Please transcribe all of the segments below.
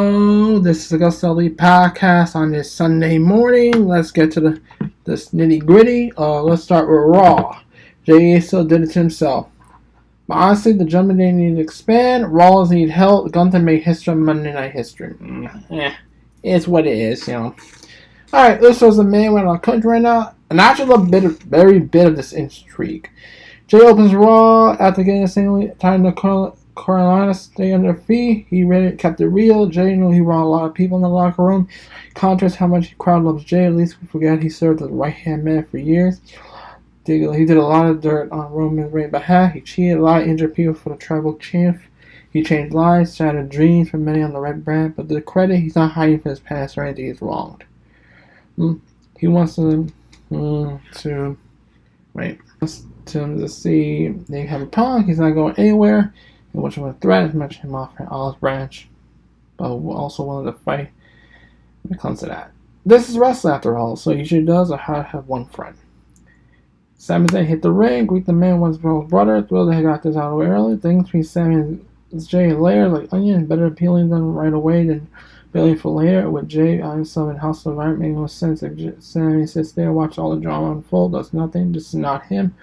Hello, this is AgostoAllElite Podcast on this Sunday morning. Let's get to this nitty gritty. Let's start with Raw. Jey Uso did it to himself. But honestly, the Judgment Day need to expand. Raws need help. Gunther made history on Monday Night History. It's what it is, you know. Alright, this was the main one on the country right now. And I actually love very bit of this intrigue. Jey opens Raw after getting a single time to Carolina stay on their feet. He really kept it real. Jey knew he brought a lot of people in the locker room. Contrast how much the crowd loves Jey. At least we forget he served as the right-hand man for years. He did a lot of dirt on Roman's Reigns' behalf. He cheated a lot, injured people for the tribal champ. He changed lives, shattered dreams for many on the Red Brand. But to the credit, he's not hiding from his past or anything he's wronged. He wants to see they have a problem. He's not going anywhere. And which was a threat as much him off Aldis branch, but also wanted to fight when it comes to that. This is Wrestle after all, so he usually does or have one friend. Sami Zayn hit the ring, greet the man once brother, thrilled that he got this out of the way early. Things between Sami and Jey layers like onion, better appealing them right away than building for later. With Jey on himself in House of Art, making no sense. If Sami sits there, watch all the drama unfold, does nothing. This is not him.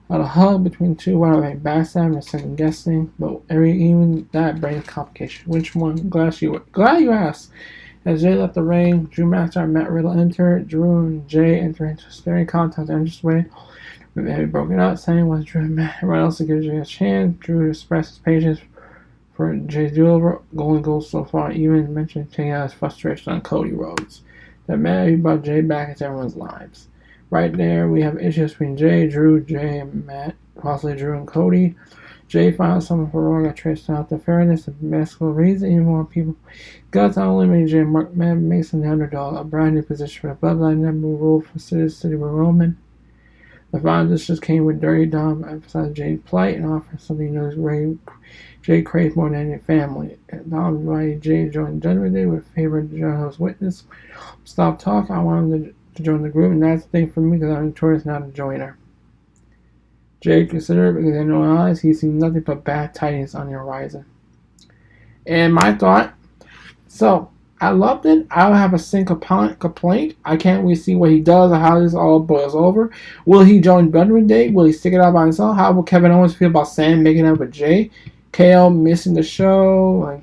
Had a hug between two while they backstabbing and second guessing, but even that brings complication. Which one? Glad you asked. As Jey left the ring, Drew McIntyre and Matt Riddle entered. Drew and Jey enter into staring contest the entrance way. With having broken up, saying was Drew and Matt Riddle to give Jey a chance. Drew expressed his patience for Jey's duel. Golden goes so far, even mentioned taking out his frustration on Cody Rhodes. That Matt brought Jey back into everyone's lives. Right there, we have issues between Jey, and Matt, possibly Drew and Cody. Jey finds someone for Raw got traced out the fairness and masculine reason. Even more people got to eliminate Jey. Mark Mason, the underdog, a brand new position for the Bloodline. Number rule for City with Roman. The final just came with Dirty Dom, emphasized Jey's plight and offered something Jey craves more than any family. Dom invited Jey to join the Judgment Day with favorite Jehovah's Witness. Stop talking. I want him to join the group, and that's the thing for me because I'm notorious not a joiner. Jey considered because in no eyes he sees nothing but bad tidings on the horizon. And my thought, so I loved it. I don't have a single complaint. I can't really see what he does or how this all boils over. Will he join Judgment Day? Will he stick it out by himself? How will Kevin Owens feel about Sam making up with Jey? KO missing the show,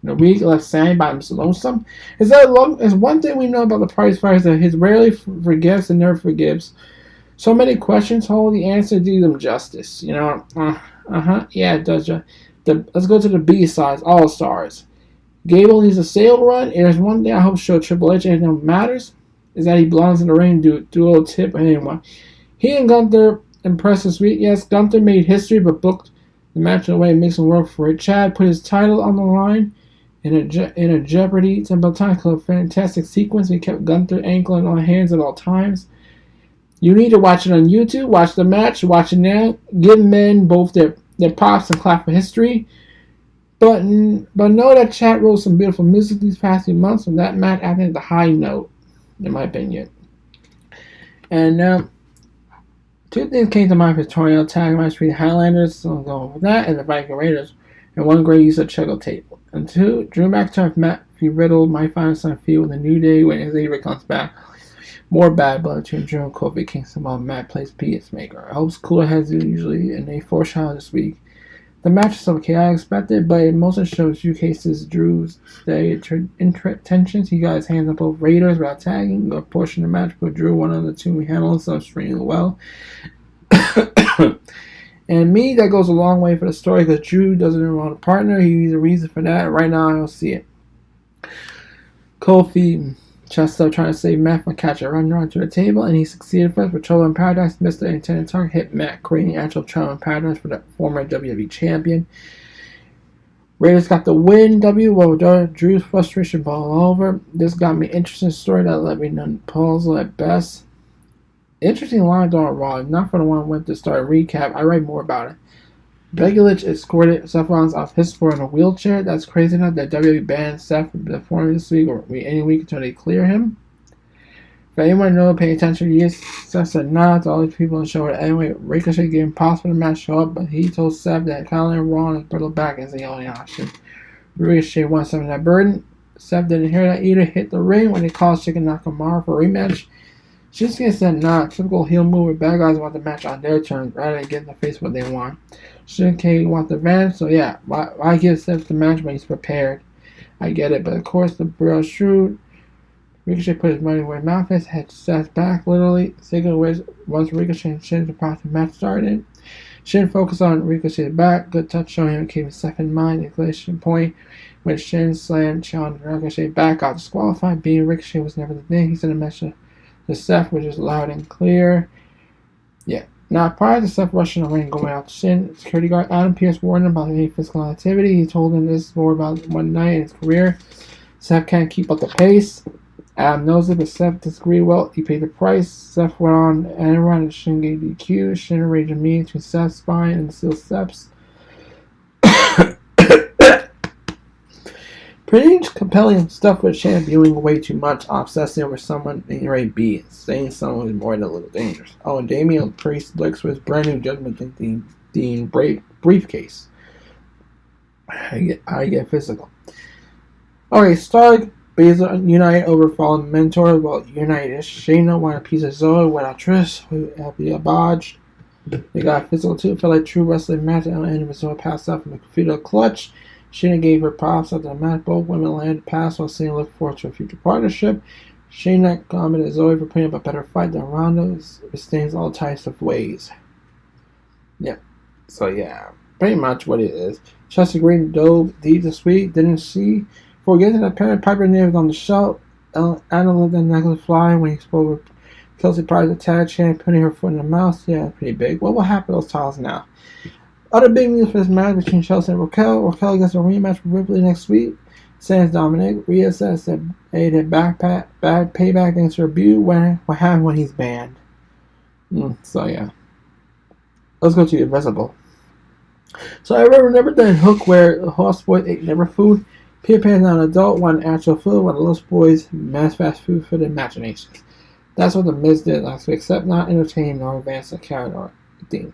the week left Sam by himself lonesome. Is one thing we know about the Price Fighters that he rarely forgives and never forgives. So many questions, hold the answer, do them justice. Yeah, it does. Let's go to the B-sides, All-Stars. Gable needs a sale run. There's one thing I hope show Triple H anything matters is that he belongs in the ring. Do a little tip anyway. He and Gunther impressed this week. Yes, Gunther made history, but booked the match in a way that makes him work for it. Chad put his title on the line. In a Jeopardy spectacular fantastic sequence, he kept Gunther ankling on hands at all times. You need to watch it on YouTube. Watch the match. Watch it now. Give men both their props and clap for history. But know that Chad wrote some beautiful music these past few months, and that match acted at the high note, in my opinion. And two things came to mind for Victoria tag match between the Highlanders, so I'm going with that, and the Viking Raiders, and one great use of Chuggo tape. And two, Drew McIntyre, Matt Riddle might find some feel in the New Day when Xavier comes back. More bad blood between Drew and Kofi Kingston while Matt plays Peacemaker. I hope Cooler has it usually, and they foreshadow this week. The match is okay, I expected, but it mostly shows few cases Drew's intentions. He got his hands up both Raiders without tagging. A portion of the match put Drew one of the two handles so extremely well. And me, that goes a long way for the story because Drew doesn't want a partner. He needs a reason for that. Right now, I don't see it. Kofi chest up trying to save Matt from catch a run to the table, and he succeeded first. But Trouble in Paradise missed the intended target, hit Matt, creating actual Trouble in Paradise for the former WWE champion. Raiders got the win. Drew's frustration ball over. This got me interesting story that left me non-puzzle at best. Interesting line on Raw. Not for the one who went to start a recap. I write more about it. Becky Lynch escorted Seth Rollins off his floor in a wheelchair. That's crazy enough that WWE banned Seth from performing this week or any week until they clear him. If anyone know, pay attention, yes, Seth said nah to all these people in the show. Anyway, Ricochet gave him possible to match show up, but he told Seth that Colin and Raw and Brittle back is the only option. Ricochet won some of that burden. Seth didn't hear that either. Hit the ring when they called Chicken Nakamura for a rematch. Shinsuke said not. Typical heel move where bad guys want the match on their terms rather than get in the face what they want. Shinsuke wants the advantage, so yeah, why give Seth the match when he's prepared? I get it, but of course the real shrewd. Ricochet put his money where his mouth is, had Seth back literally. Speaking of which, once Ricochet and Shin surprised the match started. Shin focused on Ricochet's back. Good touch showing him keeping Seth in mind. Exclamation point. When Shin slammed Sean Ricochet back out disqualified, beating Ricochet was never the thing. He said a message to Seth, which is loud and clear. Yeah. Now, prior to Seth rushing the ring and going out to Shin, security guard Adam Pearce warned him about any physical activity. He told him this is more about one night in his career. Seth can't keep up the pace. Adam knows it, but Seth disagreed. Well, he paid the price. Seth went on and run and Shin gave DQ. Shin arranged a meeting between Seth's spine and the steel steps. Pretty compelling stuff with Shan viewing way too much, obsessing over someone in your AB, saying someone is more than a little dangerous. Oh, and Damian Priest looks for his brand new Judgment Dean briefcase. I get physical. Okay, Stark Baszler united over fallen mentor. Well, united. Shayna won a piece of Zoe without Trish, who had to be botched. They got physical too. Felt like true wrestling match at the end of Zoe passed out from a fatal clutch. Shayna gave her props after the match. Both women landed pass while saying look forward to a future partnership. Shayna commented Zoe for putting up a better fight than Ronda. It stains all types of ways. Yeah. So yeah, pretty much what it is. Chelsea Green dove deep this week. Didn't see. Before getting to the parent, Piper Niven was on the show. Anna let the necklace fly when he spoke with Kelsey Price, the tag champ, putting her foot in her mouth. Yeah, pretty big. What will happen to those titles now? Other big news for this match between Chelsea and Raquel. Raquel gets a rematch with Ripley next week. Sans Dominic. Rhea says that they did bad payback against her debut. What happened when he's banned? So yeah. Let's go to the Invisible. So I remember that hook where the Lost Boys ate never food. Peter Pan's not an adult, wanted actual food, while the Lost Boys mass fast food for their imaginations. That's what the Miz did last week, except not entertain nor advance the character theme.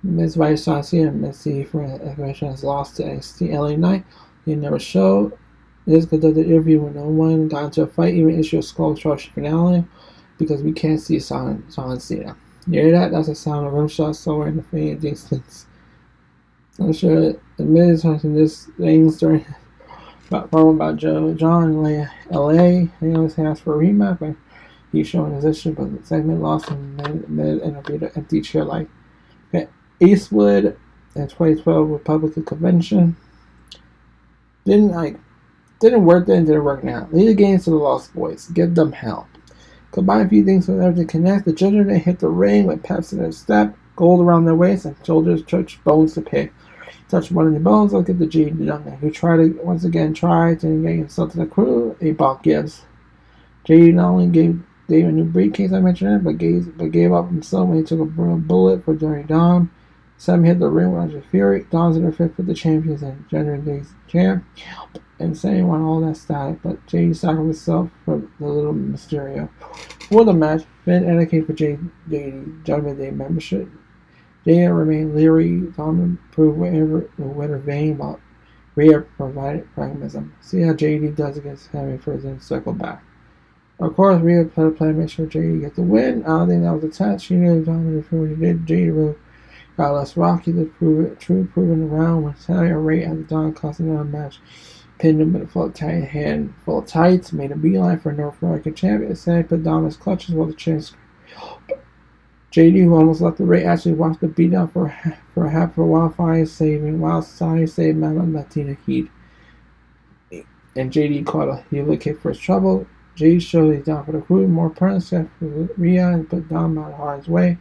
Miz Vice Saucy and Miz C for Explanation has lost to NXT LA Knight. He never showed. Miz conducted the interview with no one, got into a fight, even issued a skull crush finale because we can't see Silent Cena. You hear that? That's a sound of rim shot somewhere in the faint distance. I'm sure the Miz has this things during about Joe John in LA. He always asked for a rematch, but he's showing his issue, but the segment lost and Miz interviewed an empty chair like Eastwood in 2012 Republican Convention. Didn't work then, didn't work now. Lead the games to the Lost Boys. Give them hell. Combine a few things with everything connect. The gentlemen hit the ring with peps in their step, gold around their waist, and shoulders touch bones to pick. Touch one of the bones, look at the G Young, who once again tried to get himself to the crew. A Bach gives. J not only gave Dave a new briefcase, I mentioned it, but gave up himself when he took a bullet for Dirty Dom. Sam hit the ring with Andre Fury. Dom's in her fifth with the champions and Gender Day's champ. And Sam won all that static, but JD sacrificed himself for the little Mysterio. For the match, Finn advocated for JD Judgment Day membership. JD remained leery. Dom proved whatever the winner vain, while Rhea provided pragmatism. See how JD does against Henry first and circle back. Of course, Rhea played a plan to make sure JD get the win. I don't think that was a test. She knew Dom for what he did. JD really got less rocky to prove it. True proving around when Sally Ray at the Don costing them a match. Pinned him with a full tight hand full of tights. Made a beeline for North American champion. Sally put Dom in his clutches while the champs. JD, who almost left the ring, actually watched the beatdown for half of a while. While Sally saved Mama Latina Heat. And JD caught a heel kick for his trouble. JD showed he's down for the crew. More permanent for Rhea and put Dom out of harm's way.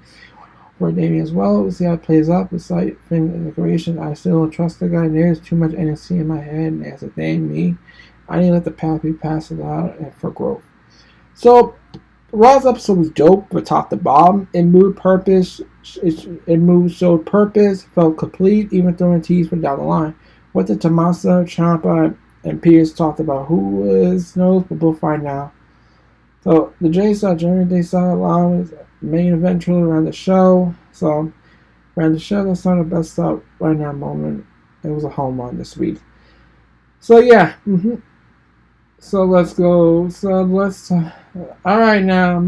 For Damien as well. We'll see how it plays out. Besides Finn decoration, I still don't trust the guy. There's too much NXT in my head, and as a thing, me, I need to let the path be passed out and for growth. So, Raw's episode was dope, but top to bottom. It moved purpose. Showed purpose. Felt complete, even throwing teas from down the line. What did Tommaso, Ciampa, and Pierce talked about? Who is knows, but we'll find out. So the J saw Jeremy Day saw along main event truly around the show. So around the show, that's not the best up right now moment. It was a home run this week. So yeah. So let's go. So let's. All right now.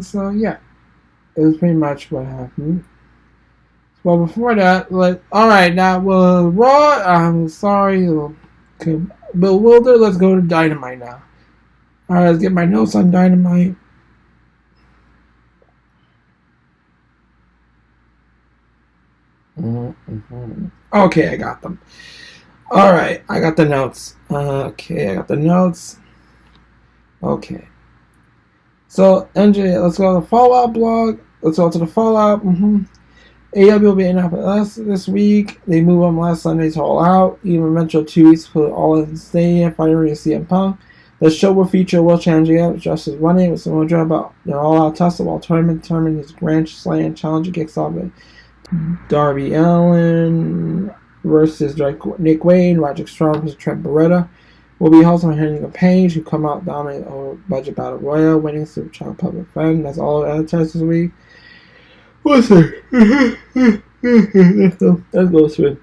So yeah, it was pretty much what happened. Well, before that, all right now. Well, Raw. I'm sorry. Okay, bewildered. Let's go to Dynamite now. All right, let's get my notes on Dynamite. Okay, I got them. All right, I got the notes. Okay, I got the notes. Okay. So, NJ, let's go to the Fallout blog. Let's go to the Fallout. AEW will be in us this week. They move on last Sunday to All Out. Even Metro 2 weeks for All in Stadium, fighting CM Punk. The show will feature World Champion Justice running with some job about their All Out Tussle while tournament determining his Grand Slam Challenger kicks off with Darby Allin versus Nick Wayne, Roderick Strong versus Trent Beretta. Will be hosted by Henry Page, who come out dominant over budget battle royal, winning Super Child Public Friend. That's all advertised this week. What's it? Let's go through it.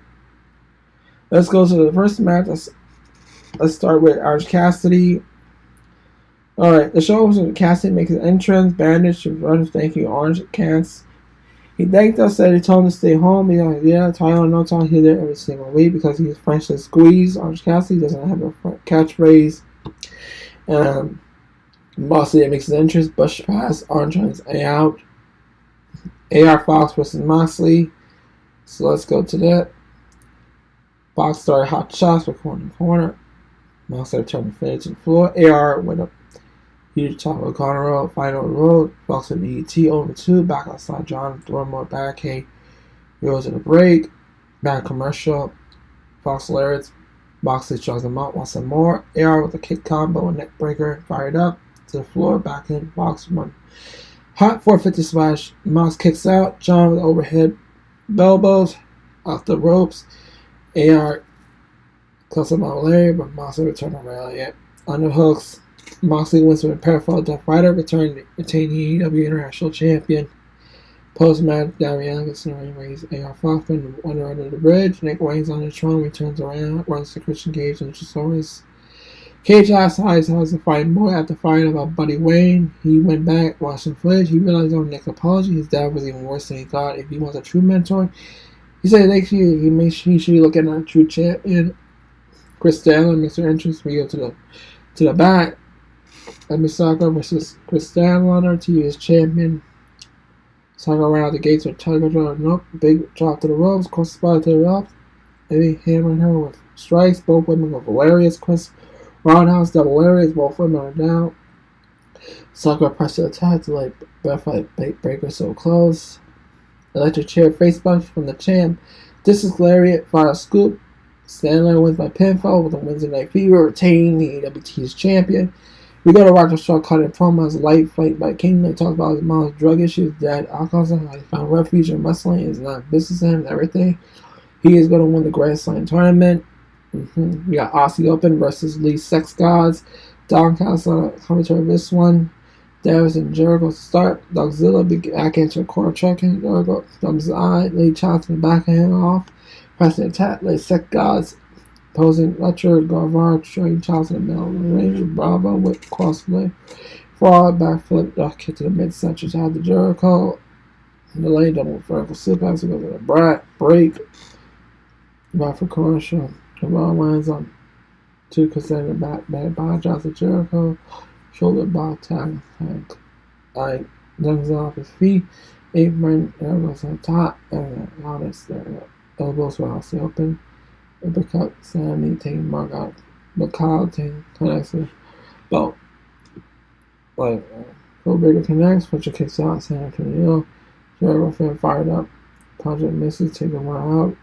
Let's go to the first match. Let's start with Orange Cassidy. Alright, the show was Cassidy makes an entrance, bandage to run. Thank you, Orange Cass. He thanked us, said he told him to stay home. He's like, yeah, Tyler no time here there every single week because he's French and squeeze. Orange Cassidy doesn't have a catchphrase. Moxley makes his entrance, Bush pass, Orange on his way out. AR Fox versus Moxley. So let's go to that. Fox started hot shots for corner. Moxley returned the finish to the floor. AR went up huge top of Connor Road, final road. Fox and ET over 2. Back outside John, throw more barricade. Goes in a break. Back commercial. Fox Lariats. Moxley chugs him out. Wants some more. AR with a kick combo and neck breaker. Fired up to the floor. Back in. Fox one. Hot 450 smash. Mox kicks out. John with overhead elbows off the ropes. AR close him out Larry, but Moxley returned on Elliott. Underhooks. Moxley wins with a parallel Death Rider, retain the AEW International Champion. Post-match, Darby Allin gets in the ring, raise AR Fox under the bridge. Nick Wayne's on the throne, returns around, runs to Christian Cage and Luchasaurus. Cage asks how's the fighting boy after fighting about Buddy Wayne. He went back, watched some footage. He realized on Nick's apology, his dad was even worse than he thought. If he was a true mentor, he said he should be looking at a true champion. Chris Stanley makes her entrance. We go to the back. Misaka versus Chris Stanley on her TV's champion. Saka around the gates with Tiger Draw. Nope. Big drop to the ropes. Cross spot to the ropes. Maybe hammering her with strikes. Both women with hilarious. Chris Roundhouse double lariats. Both women are down. Saka pressed the attack to like Breath Breaker so close. Electric chair face punch from the champ. This is lariat. Fire scoop. Stanley wins by pinfall with a Wednesday Night Fever, retaining the AWT's champion. We go to Roger Shaw cutting promos, light fight by King. They talk about his mom's drug issues, dad alcoholism, how he found refuge in wrestling, is not business to him, and everything. He is going to win the Grand Slam tournament. We got Aussie Open versus Lee Sex Gods. Don Castle commentary of this one. Davis and Jericho to start. Dogzilla back into a quarter trucking. Jericho thumbs the eye. Lee chops the back of him off. Pressing attack. Lee Sex Gods. Posing Letcher, Garvar, showing chops in the middle of the ring. Bravo with crossplay. Fraud, backflip, duck kick to the mid-section. Out to Jericho. Delay double vertical suplex. We go to the Brat. Break. Back for commercial. Garvar lands on 2% of back. Bad body drops to Jericho. Shoulder block tag. Like, dunks off his feet. 8-man elbows on top. And Aldis, elbows were also open. Uppercut, Sammy taking Mark out. McCall taking connects with belt. Like, Phil Baker connects, Butcher kicks out, Sammy to the heel. Jericho fan fired up. Punch and misses, taking one out.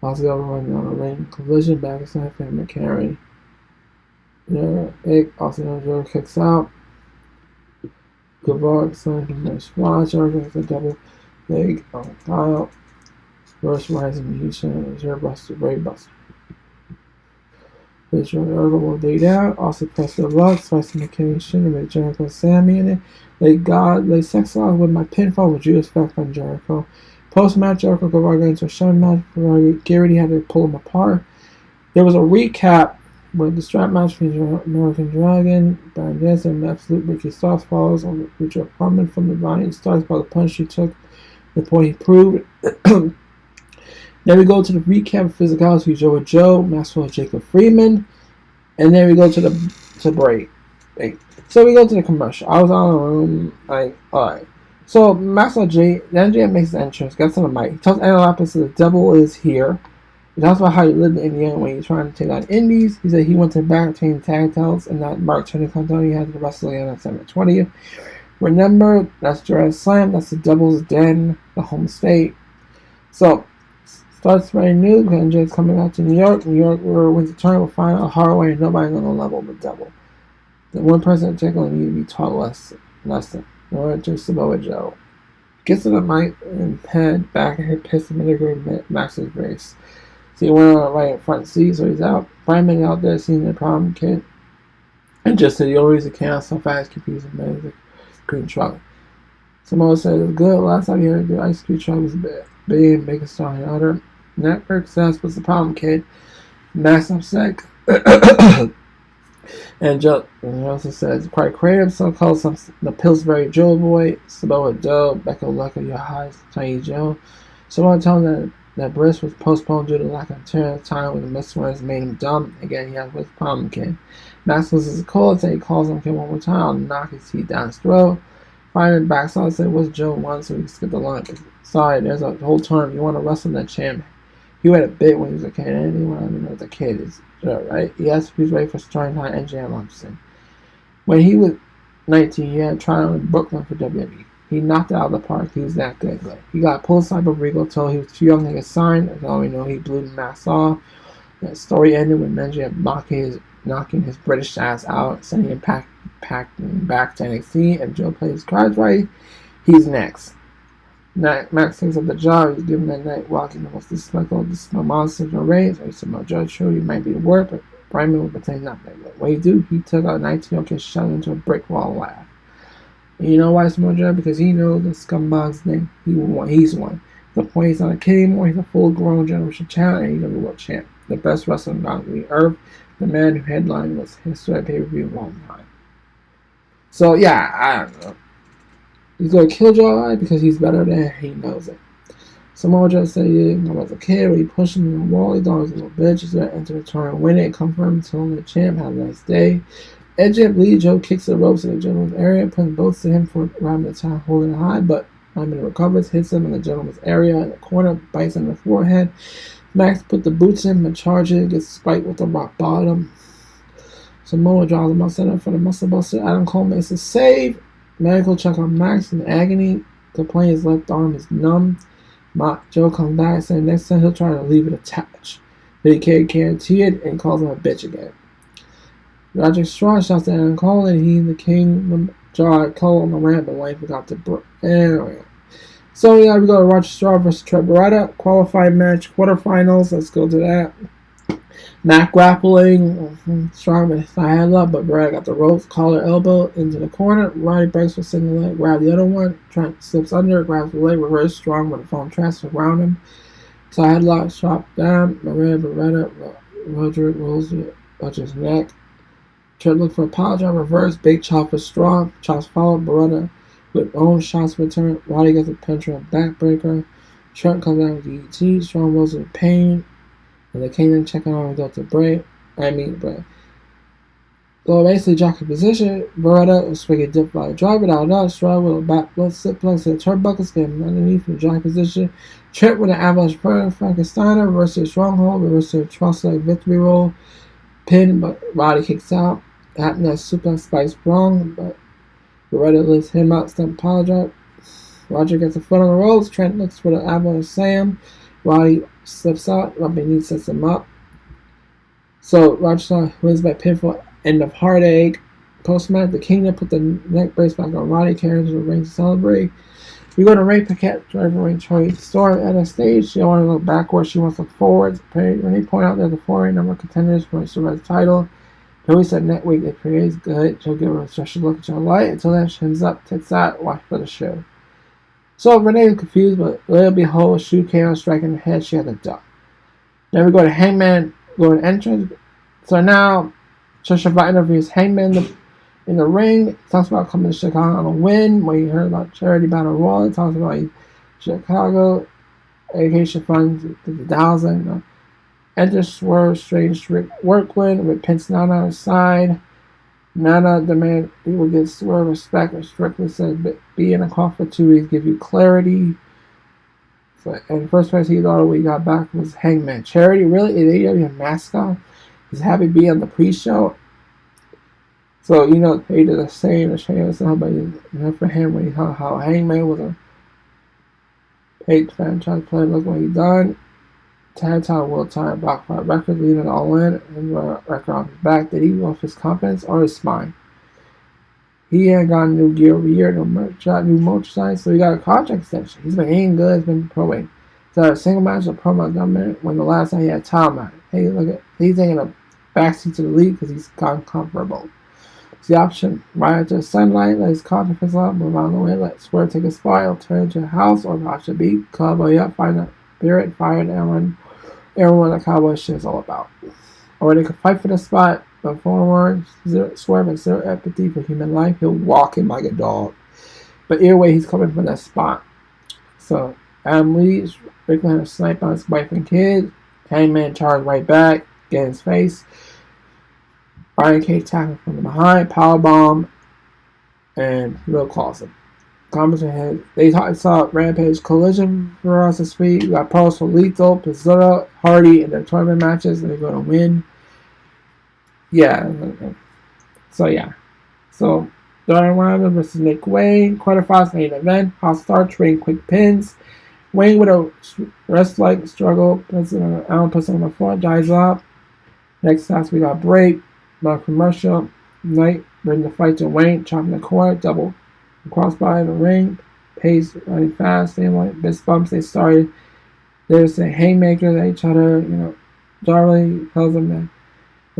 Aussie overrunning down the ring. Collision, back aside, fan McCarry. Big, Aussie Jericho kicks out. Guevara, son, can make squash. Jericho gets a double leg on Kyle. First rising Houston, Reserve Buster, Brave Buster. Visual Jericho will lay down. Also press the luck, slicing the occasion with Jericho Sammy in it. Lay Sex Lock with my pinfall with Judas Effect on Jericho. Post match, Jericho Guevara got into a shun match. Garrity had to pull him apart. There was a recap with the strap match between American Dragon, Barnett, and Absolute Ricky Starks follows on Richard Harmon from the Valiant Starks by the punch he took, the point he proved. Then we go to the recap of Physicality, Joe with Joe, Maxwell Jacob Freeman, and then we go to the break. So we go to the commercial. I was out of the room, alright. So Maxwell J, then MJF makes the entrance, gets on the mic. He tells Analyst the devil is here. He talks about how he lived in Indiana when he was trying to take on Indies. He said he went to back between tag titles and that Mark Turner he had to wrestle again on December 20th. Remember, that's Jurassic Slam, that's the Devil's Den, the home state. So, starts very new because MJ's coming out to New York. New York, where Winter Turner will find out a hard way and nobody's on the level of the devil. The one person in particular need to be taught lesson in order to Samoa Joe. Gets to the mic and head back and hit piss him in the green Max's race. So he went on the right in front seat, so he's out. Brian out there seeing the problem kid. And just said the only reason he can't so fast confusing man is the green truck. Samoa said it's good. Last time you heard the ice cream truck was big and make a star and other. Network says, what's the problem, kid? Max upset. And Joe also says, quite creative, so calls some the Pillsbury Joe boy, Samoa Joe, Becca Luck of your highs, Tiny Joe. Someone told him that Brisk was postponed due to lack of time when the misruns made him dumb. Again, he has what's the problem, kid. Max loses a call, so he calls him kid one more time, I'll knock his teeth down his throat. Finally, backside said, what's Joe want, so we can skip the line. Sorry, there's a whole term. You want to wrestle that champ. He went a bit when he was a kid, and anyone I don't know what the kid is, right? He asked if he was ready for starting time NJ Launchson. When he was 19, he had tried out in Brooklyn for WWE. He knocked it out of the park. He was that good. He got pulled aside by Regal until he was too young to get signed. That's all we know. He blew the mask off. That story ended with NJ knocking his British ass out, sending him packing back to NXT. If Joe plays cards right, he's next. Max takes up the job. He's given that night walking the most disrespectful monster in the race. He said, my judge showed he might be the word, but Brian would pretend nothing. What he do? He took out 19-year-old kid, shot into a brick wall, and laughed. And you know why it's more job? Because he knows the scumbag's name. He's one. The point he's not a kid anymore. He's a full-grown generation champ, and he's a world champ. The best wrestler on the earth. The man who headlined was history pay-per-view a long time. So yeah, I don't know. He's going to kill Joe because he's better than him. He knows it. Samoa Joe said, yeah, when I was a kid, when he pushed him in the wall, he thought he was a little bitch. He's going to enter the tournament and win it. Confirm telling the champ, have a nice day. Edge and bleed, Joe kicks the ropes in the gentleman's area, putting both to him for around the time, holding it high, but Ryman recovers, hits him in the gentleman's area in the corner, bites him in the forehead. Max put the boots in and charges, gets spiked with the rock bottom. Samoa draws him outside for the muscle buster. Adam Cole makes a save. Medical check on Max in agony. Complain his left arm is numb. Joe comes back saying next time he'll try to leave it attached. But he can't guarantee it and calls him a bitch again. Roger Strong shouts at Adam Cole and he and the King jar Cole on the ramp, but Wayne forgot to break. Anyway. So yeah, we go to Roger Strong versus Trent Beretta. Qualifying match, quarterfinals. Let's go to that. Not grappling, Strong with his hand up, but Brad got the ropes, collar elbow into the corner. Roddy breaks for single leg, grab the other one. Trent slips under, grabs the leg, reverse Strong with a foam transfer around him. So headlock, chop down. Beretta, Roderick rolls it, touches his neck. Trent look for a power drive, reverse, big chop for Strong. Chops followed, Beretta with own shots return. Roddy gets a pincher and backbreaker. Trent comes out with the ET. Strong rolls with pain. And the Kingdom checking on and go to break. So basically, jockey position. Beretta is swinging dip by drive it out. Strong with a back blood sit plugs to the turnbuckles, getting underneath from the jockey position. Trent with an avalanche burn. Frankensteiner versus Stronghold versus Trust like victory roll. Pin, but Roddy kicks out. Happened that suplex spikes wrong, but Beretta lifts him out, step power drop. Roger gets a foot on the ropes. Trent looks for the avalanche Sam. Roddy slips out, Robbie Need sets him up. So Roger wins by pinfall, end of heartache. Post-match, the Kingdom put the neck brace back on Roddy, carrying to the ring to celebrate. We go to Ray Paquette, driver ring Troy Storm at a stage. She don't want to look backwards, she wants to look forwards. When they point out that the 4 number of contenders for the title, Joey said next week if Perry is good, she'll give her a special look at your light. Until then, shins up, tits out, watch for the show. So Renee is confused, but lo and behold, shoe came on striking the head. She had to duck. Then we go to Hangman going entrance. So now, Shishaba interviews Hangman in the ring. Talks about coming to Chicago on a win. When you heard about Charity Battle Royal, talks about Chicago education funds 50,000. Enter Swerve, Strange Workland with Pence Nana on his side. Nana demand he will get Swerve respect, and Strickland said, "Be in a call for 2 weeks, give you clarity." So, and the first place he thought we got back was Hangman. Charity really is AEW mascot. He's happy to be on the pre-show. So they did the same. The shame somebody for him when he saw how Hangman was a paid franchise player. Look what he done. Tag title world title block by record leading all in and record on his back. Did he off his confidence or his spine? He ain't got new gear over year, no new merchandise, so he got a contract extension. He's been eating good, he's been proing. He's had a single match of promo dominant when the last time he had a title match. Hey, look at he's taking a backseat to the league because he's gotten comfortable. It's the option right after the sunlight, let his contract fizzle out, move on the way, let Swerve take a spot, or turn into a house or watch a beat, Cowboy up, find a spirit, fire, and everyone that Cowboy shit is all about. Or they could fight for the spot, but forward, Swerve has zero empathy for human life. He'll walk him like a dog. But either way, he's coming from that spot. So, Adam leaves. Rickland had a snipe on his wife and kid. Hangman charged right back, get in his face. Brian Cage tackling from behind, powerbomb, and real close him. Comments ahead. They saw Rampage collision for us this week. We got pros for Lethal, Pizzuto, Hardy in their tournament matches, and they're going to win. Yeah. So, Darren Wilder versus Nick Wayne. Quarterfinals main event. Hot start, trading quick pins. Wayne with a wrestling struggle. Allen puts on the front, dives up. Next task, we got break. About commercial. Knight bring the fight to Wayne, chopping the cord, double crossbody in the ring. Pace running fast. They want best bumps. They started. There's a haymaker at each other. Darley tells them that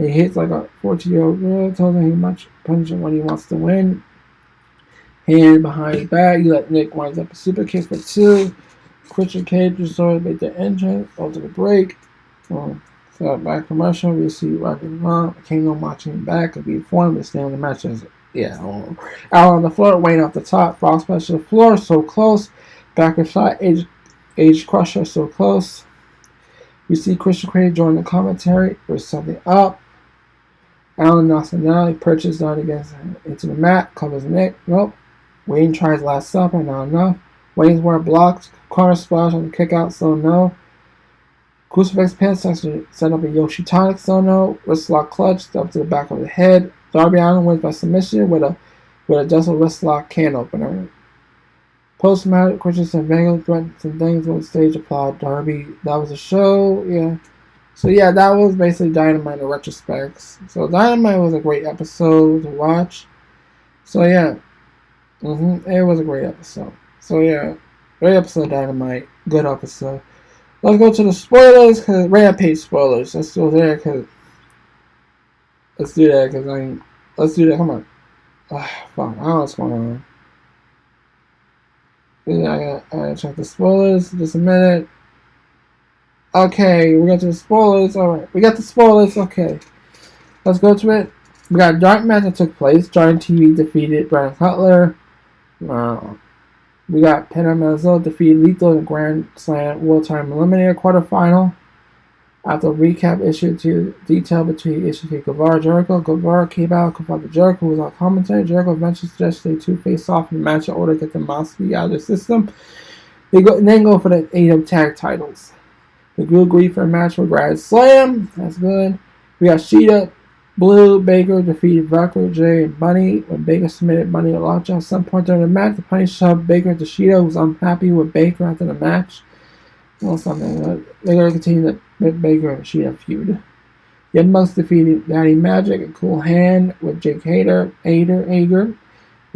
he hits like a 14-year-old girl. Tells him he much punch him when he wants to win. Hand behind his back. You let Nick winds up a super kick for 2. Christian Cage restored make the entrance. Over the break. So back commercial, we see Rock and Roll. Kano watching him back. Could be formed to stay on the matches. Out on the floor, Wayne off the top. Frog splash to the floor, so close. Backer shot, Age Crusher, so close. We see Christian Cage join the commentary. There's something up. Allen knocks him down. He perches down against him into the mat. Covers Nick. Nope. Wayne tries last supper. Not enough. Wayne's wear blocked. Corner splash on the kick out. So no. Crucifix pin set up a Yoshitonic. So no. Wrist lock clutch. Up to the back of the head. Darby Allin wins by submission with a adjustable wrist lock can opener. Post-match, Christian Vega threatened some things on stage. Applaud Darby. That was a show. Yeah. So yeah, that was basically Dynamite in retrospect. So Dynamite was a great episode to watch. So yeah, it was a great episode. So yeah, great episode of Dynamite. Good episode. Let's go to the spoilers, cause Rampage spoilers. Let's go there, cause let's do that. Come on. Fuck, I don't know what's going on. Yeah, I gotta check the spoilers. Just a minute. Okay, we got to the spoilers. Alright, we got the spoilers. Okay, let's go to it. We got a dark match that took place. Giant TV defeated Brandon Cutler. We got Penta Mezzo defeated Lethal in the Grand Slam World Time Eliminator quarterfinal. After a recap issued to detail between Ishii Guevara Jericho, Guevara came out, confronted Jericho, who was on commentary. Jericho eventually suggested they two face off in the match in order to get the Moxley out of the system. They then go for the AEW tag titles. The group agreed for a match with Grand Slam. That's good. We got Shida, Blue, Baker defeated Rucker, Jay, and Bunny. When Baker submitted Bunny to Lockjaw at some point during the match, the Bunny shoved Baker to Shida, who was unhappy with Baker after the match. Well, something. They're going to continue the Baker and Shida feud. Young Bucks defeated Daddy Magic and Cool Hand with Jake Hager. We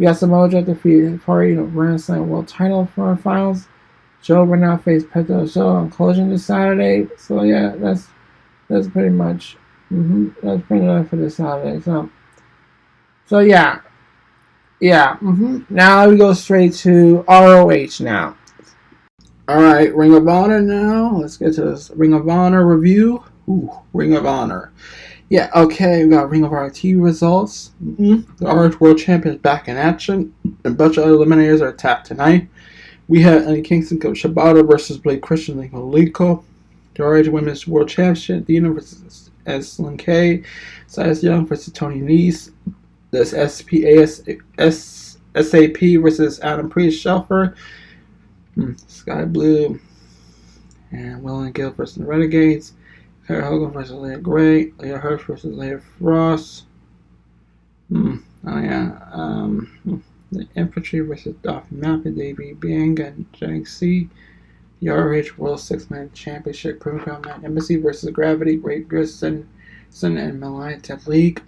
got Samoa Joe defeated Party in the Grand Slam World Title for finals. Joe Bernal faced Penta Show on Collision this Saturday. So yeah, that's pretty much that's pretty much for this Saturday. So yeah. Now we go straight to ROH now. Alright, Ring of Honor now. Let's get to this Ring of Honor review. Ring of Honor. Yeah, okay, we got Ring of Honor TV results. The Orange World Champion is back in action. A bunch of other eliminators are attacked tonight. We had Eddie Kingston go Shibata versus Blake Christian and Carlito. The Orange Women's World Championship, Dina versus Eslyn Kay. Silas Young versus Tony Nese. This SAP versus Adam Priest Shelfer. Sky Blue. And Will and Gill versus the Renegades. Kara Hogan versus Leah Gray. Leah Hirsch versus Leah Frost. The Infantry versus Dolphin Mappa, Davey Bang, and Jang C. The RH World 6-Man Championship Program Match. Embassy versus Gravity, Great Grisson, and Malaya Ted League.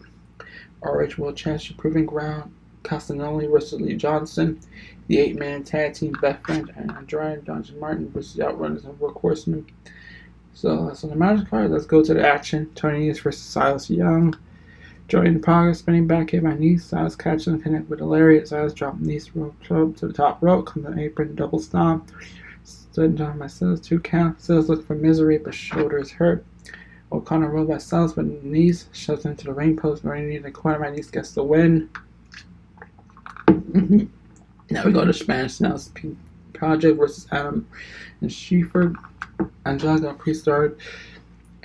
RH World Championship Proving Ground, Castagnoli versus Lee Johnson. The 8-Man Tag Team, Beth French and Andrade Johnson Martin versus the Outrunners and Workhorsemen. So that's on the magic card. Let's go to the action. Tony Nese versus Silas Young. Joining progress, spinning back hit by Nese. Silas catching and connect with a lariat. Silas dropping Nese rope to the top rope. Comes an apron, double stomp. Stood down by Silas, 2 count. Silas looks for misery, but shoulder is hurt. O'Connor rolled by Silas, but Nese shoves into the ring post. Running in the corner by Nese gets the win. Now we go to Spanish Announced Project versus Adam and Sheaford. Angelico and Priest started.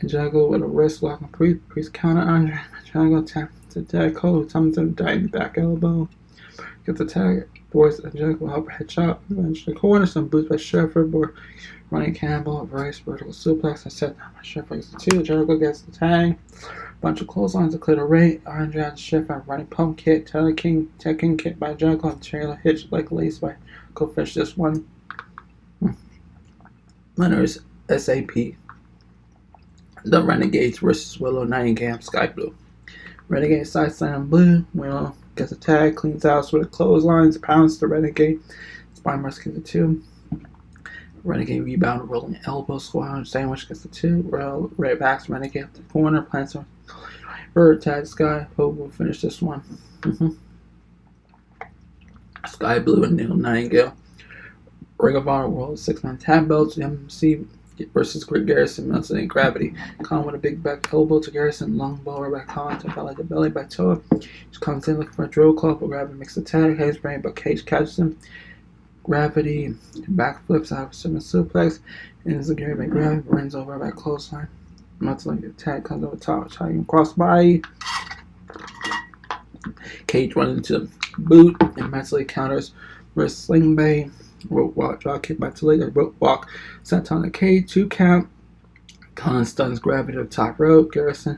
Angelico with a wrist lock and Priest counter Andre. Angelico tapped to tag Cole, Thomas to the diving back elbow. Get the tag. Boys Angelico help her headshot. Into the corner, some boots by Shepherd. Running Campbell, Rice, vertical suplex, and set down by Shepherd gets the 2. Angelico gets the tag. Bunch of clotheslines to clear the rate. Andre and Shepherd running pump kick. Taylor King, tech king kick by Angelico, and Taylor hitch like lace by go finish this one. Winners SAP. The Renegades versus Willow Nightingale, Sky Blue. Renegade side slam blue. Willow gets a tag, cleans out with a clotheslines, pounds the Renegade. Spine Rush gets the 2. Renegade rebound, rolling elbow, squash, sandwich gets the 2. Right backs, Renegade up the corner, plants on bird tag Sky. Hope will finish this one. Sky Blue and Neil Nightingale. Ring of Honor World 6-Man Tag Belts. MC versus Greg Garrison, Melson and Gravity. Colin with a big back elbow to Garrison, long blower by Colin to belly to belly by Toa. He comes in looking for a drill club, but Gravity makes the tag. Hairspray, but Cage catches him. Gravity backflips out of a 7 suplex. And is again by Gravity, runs over by clothesline. Melson the tag comes over top, trying crossbody. Cage runs into boot and Metsley counters with Sling Bay. Rope walk, drop kick by Toledo, rope walk, sent on the cage, 2 count. Colin stuns Gravity to the top rope. Garrison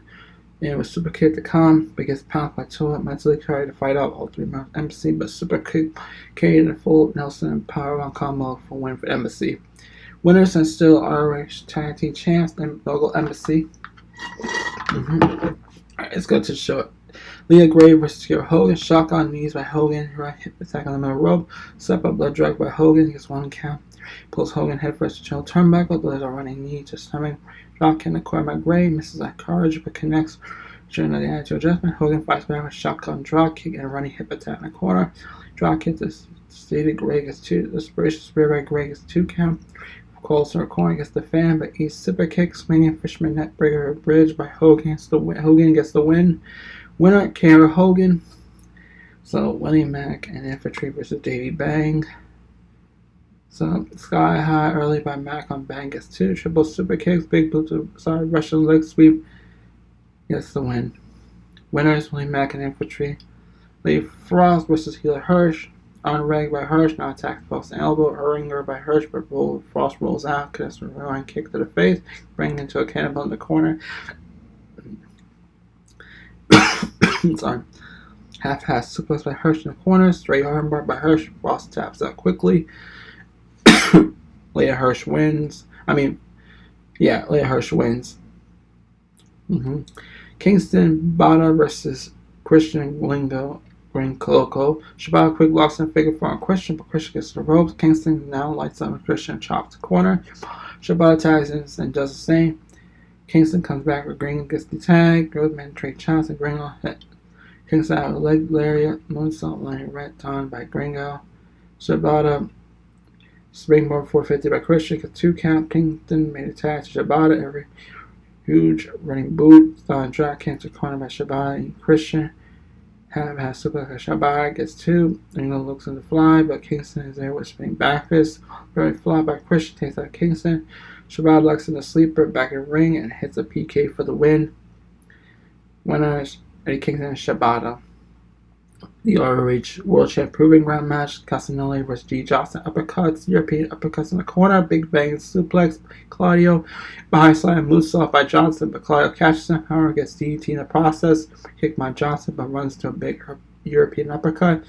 and with super kick to Con, but gets pounced by Toa. Mentally tried to fight out all 3 members of Embassy, but super kick carried the full Nelson and powerbomb combo for win for Embassy. Winners and still RH Tag Team Champs and local Embassy. Alright, let's go to the show. Leah Gray versus Kira Hogan. Shotgun knees by Hogan. Right hip attack on the middle rope. Step up blood drag by Hogan. Gets 1 count. Pulls Hogan head first to Joe Turnbuckle. Does a running knee to stomach. Drop kick in the corner by Gray. Misses that courage but connects during the attitude adjustment. Hogan fights back with shotgun drop kick and a running hip attack in the corner. Drop kick to Stevie Gray gets 2. Desperation Spear by Gray gets 2 count. Calls to her corner gets the fan, but he's super kick. Swinging Fisherman net breaker bridge by Hogan. Hogan gets the win. Winner, Kara Hogan. So, Willie Mack and Infantry versus Davey Bang. So, Sky High early by Mack on Bang gets 2. Triple super kicks, big boot to side, Russian leg sweep. Gets the win. Winners, Willie Mack and Infantry. Lee Frost versus Healer Hirsch. On reg by Hirsch, now attack post and elbow. Ringer by Hirsch, but Frost rolls out. Connects a rewind kick to the face. Bring into a cannonball in the corner. Sorry. Half-pass suplex by Hirsch in the corner. Straight armbar by Hirsch. Frost taps out quickly. Leah Hirsch wins. Leah Hirsch wins. Kingston Bada versus Christian Gringo. Shibata quick locks and figure 4 on Christian, but Christian gets to the ropes. Kingston now lights up with Christian and chops the corner. Shibata tags in and does the same. Kingston comes back with Gringo, gets the tag. Roadman trade chops and Gringo hit. Kingston out of the leg lariat. Moonsault line red on by Gringo. Shibata springboard 450 by Christian. Gets 2 count. Kingston made a tag to Shibata. huge running boot, drag cancer corner by Shibata and Christian. Has super like Shibata gets 2. England looks in the fly, but Kingston is there with spinning back fist. Very fly by Christian takes out Kingston. Shibata locks in the sleeper back in the ring and hits a PK for the win. Winners Eddie Kingston and Shibata. The ROH World Champ Proving Ground match, Casanelli vs. G. Johnson uppercuts, European uppercuts in the corner, Big Bang suplex, Claudio, behind slam moonsault by Johnson, but Claudio catches him, however gets DDT in the process, kicked by Johnson, but runs to a big European uppercut.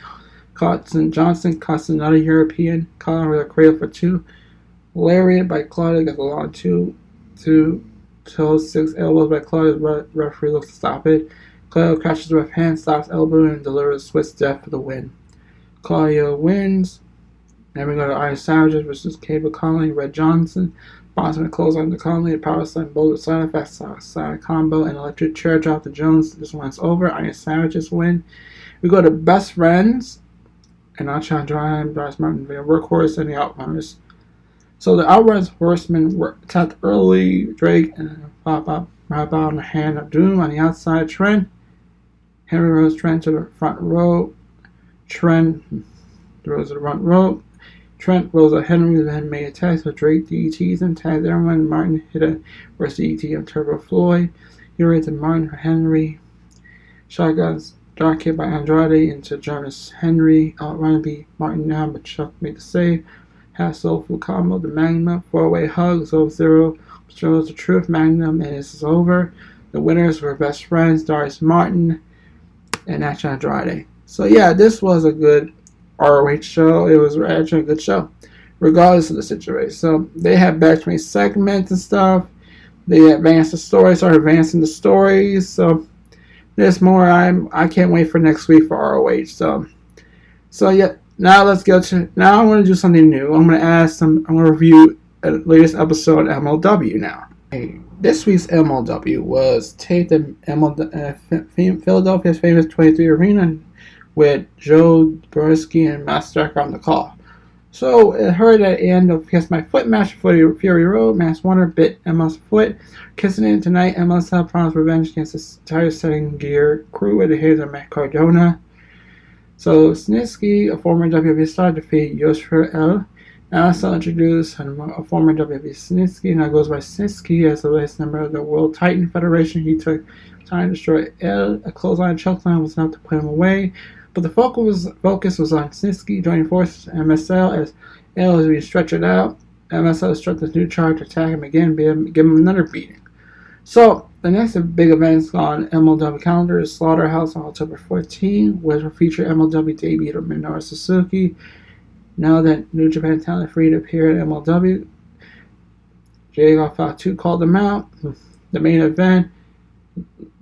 Johnson cuts another European, Claudio with a cradle for 2, lariat by Claudio, gets a long 2 toes, 6 elbows by Claudio, referee looks to stop it. Claudio catches the left hand, stops elbow, and delivers Swiss Death for the win. Claudio wins. Then we go to Iron Savages versus Cable Conley, Red Johnson. Boston clothesline to Conley, power slam, boulder side effect, side combo, and electric chair drop to Jones. This one's over. Iron Savages win. We go to Best Friends, and Nacho Drive, Bryce Martin, the Workhorse, and the Outrunners. So the Outrunners horsemen were attacked early. Drake and pop out on the hand of Doom on the outside. Trent. Henry Rose Trent to the front row. Trent throws to the front row. Trent rolls a Henry, then made attacks with Drake DDTs and tagged everyone. Martin hit a first DDT on Turbo Floyd. He raised Martin for Henry. Shotguns dark hit by Andrade into Jonas Henry. Outrun beat Martin now, but Chuck made the save. Half soulful combo, the Magnum, 4-way hug, Sub-Zero shows the truth, Magnum, and this is over. The winners were Best Friends, Darius Martin, and Nacho Andrade. So yeah, this was a good ROH show. It was actually a good show, regardless of the situation. So they had backstage segments and stuff. They advanced the story, started advancing the stories. So there's more. I can't wait for next week for ROH. So yeah. Now let's go to. Now I'm going to do something new. I'm going to review the latest episode of MLW now. Hey, this week's MLW was taped in Philadelphia's famous 23 Arena with Joe Borski and Matt Striker on the call. So I heard at the end of Kiss My Foot match for Fury Road, Mass Warner bit Emma's foot. Kissing it tonight, Emma's promised revenge against his entire setting gear crew at the hands of Matt Cardona. So Snitsky, a former WWE star, defeated Yoshua L. Now I'll introduce a former WWE Snitsky. Now goes by Snitsky as the latest member of the World Titan Federation. He took time to destroy L. A clothesline chokeline was enough to put him away. But the focus was on Snitsky joining forces with MSL as L is being stretched out. MSL struck this new charge to attack him again, give him another beating. So the next big events on MLW calendar is Slaughterhouse on October 14, which will feature MLW debut of Minoru Suzuki. Now that New Japan talent free to appear at MLW, Jay Alpha 2 called them out. The main event,